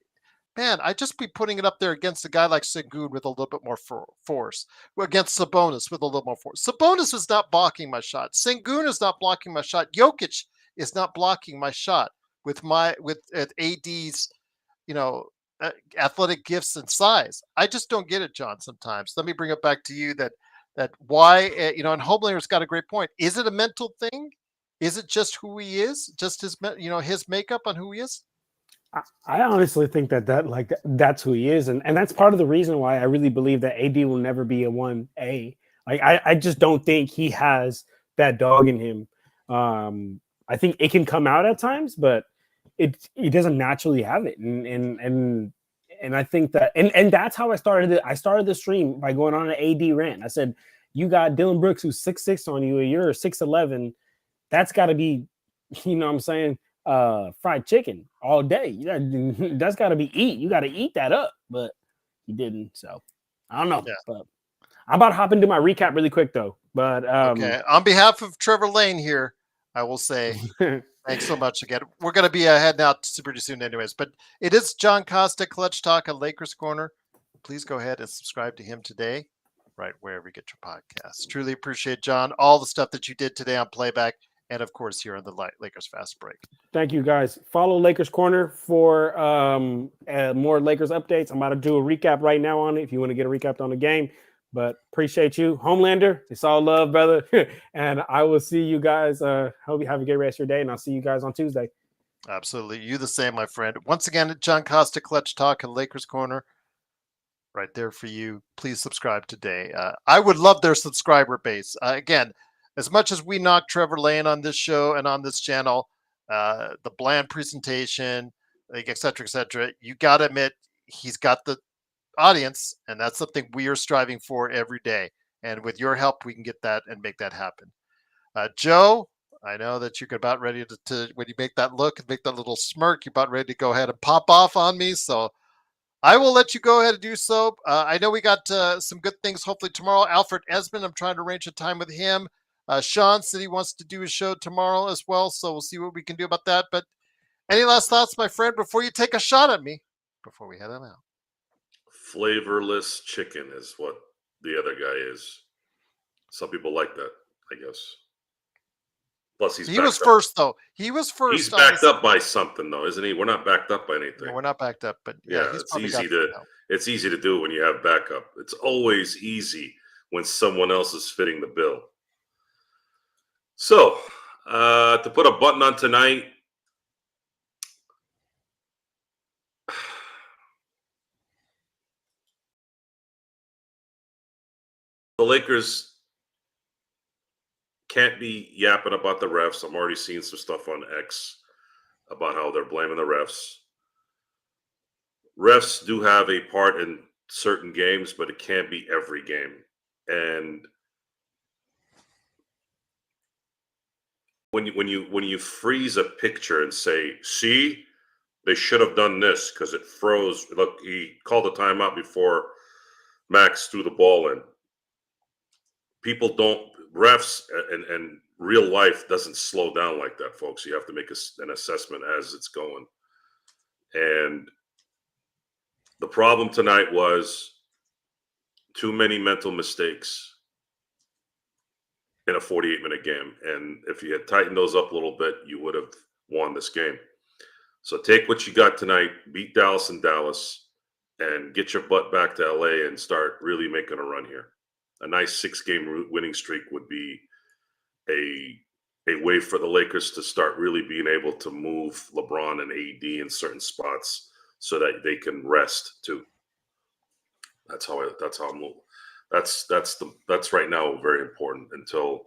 man, I'd just be putting it up there against a guy like Sengun with a little bit more force, against Sabonis with a little more force. Sabonis is not blocking my shot. Sengun is not blocking my shot. Jokic is not blocking my shot with AD's, you know, athletic gifts and size. I just don't get it, John. Sometimes let me bring it back to you that why you know, and Homelander's got a great point. Is it a mental thing? Is it just who he is? Just his his makeup on who he is? I honestly think that's who he is, and that's part of the reason why I really believe that AD will never be a 1A. Like I just don't think he has that dog in him. I think it can come out at times, but it doesn't naturally have it, and I think that and that's how I started it. I started the stream by going on an AD rant. I said, "You got Dylan Brooks who's 6'6" on you, and you're 6'11". That's got to be, you know what I'm saying, fried chicken all day. That's got to be eat. You got to eat that up." But he didn't, so I don't know. Yeah. But I'm about to hop into my recap really quick though. But okay, on behalf of Trevor Lane here, I will say thanks so much again. We're going to be heading out pretty soon anyways, but it is John Costa, Clutch Talk on Lakers Corner. Please go ahead and subscribe to him today, right wherever you get your podcasts. Truly appreciate, John, all the stuff that you did today on Playback and, of course, here on the Lakers Fast Break. Thank you, guys. Follow Lakers Corner for more Lakers updates. I'm about to do a recap right now on it if you want to get a recap on the game. But appreciate you, Homelander. It's all love, brother. And I will see you guys. Hope you have a great rest of your day, and I'll see you guys on Tuesday. Absolutely. You the same, my friend. Once again, John Costa, Clutch Talk and Lakers Corner. Right there for you. Please subscribe today. I would love their subscriber base. Again, as much as we knock Trevor Lane on this show and on this channel, the bland presentation, like et cetera, you got to admit he's got the audience, and that's something we are striving for every day. And with your help, we can get that and make that happen. Joe, I know that you're about ready to when you make that look and make that little smirk, you're about ready to go ahead and pop off on me. So I will let you go ahead and do so. I know we got some good things hopefully tomorrow. Alfred Esmond, I'm trying to arrange a time with him. Sean said he wants to do his show tomorrow as well, so we'll see what we can do about that. But any last thoughts, my friend, before you take a shot at me? before we head on out? Flavorless chicken is what the other guy is. Some people like that, I guess. Plus, he's He was backed up. first, though. He was He's first on backed this. up by something, though, isn't he? We're not backed up by Yeah, anything. we're not backed up, but Yeah, he's it's probably got easy some to help. it's easy to do when you have backup. It's always easy when someone else is fitting the bill. So, to put a button on tonight, the Lakers can't be yapping about the refs. I'm already seeing some stuff on X about how they're blaming the refs. Refs do have a part in certain games, but it can't be every game. And when you freeze a picture and say, "See, they should have done this because it froze." Look, he called a timeout before Max threw the ball in. People don't refs and real life doesn't slow down like that, folks. You have to make an assessment as it's going. And the problem tonight was too many mental mistakes in a 48-minute game. And if you had tightened those up a little bit, you would have won this game. So take what you got tonight, beat Dallas in Dallas, and get your butt back to LA and start really making a run here. A nice 6-game winning streak would be a way for the Lakers to start really being able to move LeBron and AD in certain spots so that they can rest too. That's how I'm moving. That's right now very important until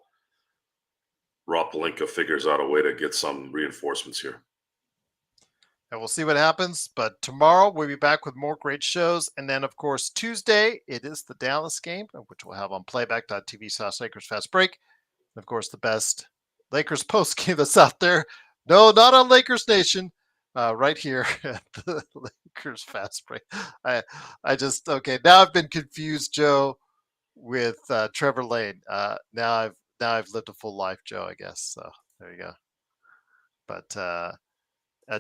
Rob Pelinka figures out a way to get some reinforcements here. And we'll see what happens. But tomorrow we'll be back with more great shows. And then, of course, Tuesday, it is the Dallas game, which we'll have on playback.tv/Lakers Fast Break. And, of course, the best Lakers post game that's out there. No, not on Lakers Nation. Right here at the Lakers Fast Break. Okay. Now I've been confused, Joe, with Trevor Lane. Now I've lived a full life, Joe, I guess. So there you go. But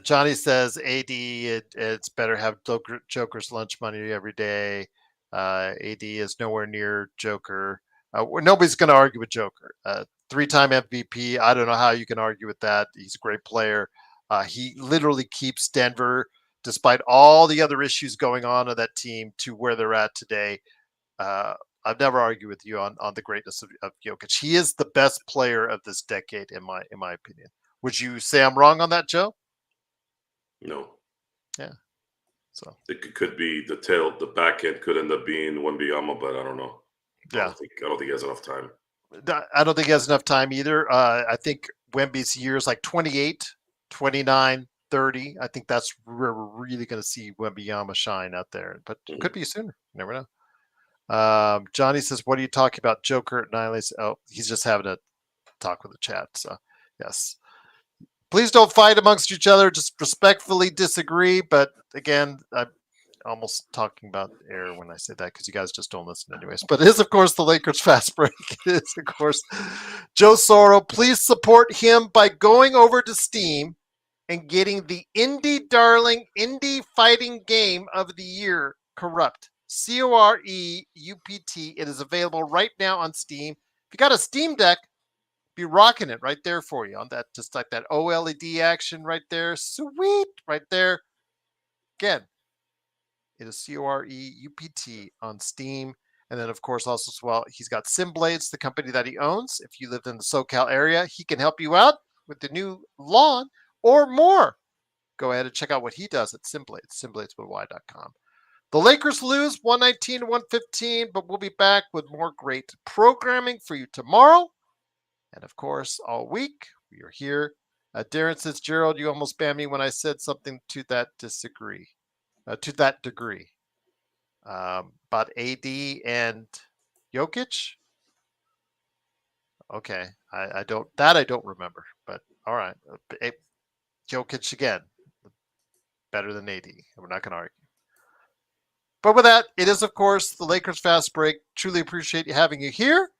Johnny says, AD, it's better have Joker's lunch money every day. AD is nowhere near Joker. Nobody's going to argue with Joker. 3-time MVP. I don't know how you can argue with that. He's a great player. He literally keeps Denver, despite all the other issues going on that team, to where they're at today. I've never argued with you on the greatness of Jokic. He is the best player of this decade, in my opinion. Would you say I'm wrong on that, Joe? No. Yeah. So it could be the back end could end up being Wembanyama, but I don't know. Yeah. I don't think he has enough time. I don't think he has enough time either. I think Wemby's years like 28, 29, 30. I think that's where we're really going to see Wembanyama shine out there. But it could be sooner. You never know. Johnny says, what are you talking about? Joker annihilates. Oh, he's just having a talk with the chat. So, yes. Please don't fight amongst each other. Just respectfully disagree. But again, I'm almost talking about air when I say that because you guys just don't listen anyways. But it is, of course, the Lakers Fast Break. It is, of course, Joe Soro. Please support him by going over to Steam and getting the Indie Darling Indie Fighting Game of the Year, Corrupt. Coreupt. It is available right now on Steam. If you got a Steam Deck, be rocking it right there for you on that, just like that OLED action right there. Sweet, right there. Again, it is Coreupt on Steam. And then, of course, also as well, he's got SimBlades, the company that he owns. If you lived in the SoCal area, he can help you out with the new lawn or more. Go ahead and check out what he does at SimBlades, simbladesby.com. The Lakers lose 119-115, but we'll be back with more great programming for you tomorrow. And, of course, all week, we are here. Darren says, Gerald, you almost banned me when I said something to that degree. About AD and Jokic. Okay, I don't remember, but all right. Jokic again, better than AD. We're not going to argue. But with that, it is, of course, the Lakers Fast Break. Truly appreciate having you here.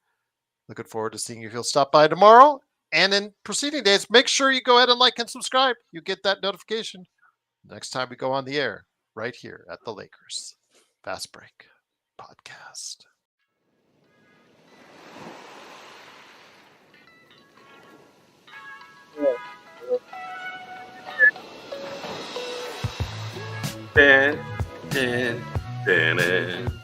Looking forward to seeing you if you'll stop by tomorrow. And in preceding days, make sure you go ahead and like and subscribe. You get that notification next time we go on the air. right here at the Lakers Fast Break Podcast. Dan.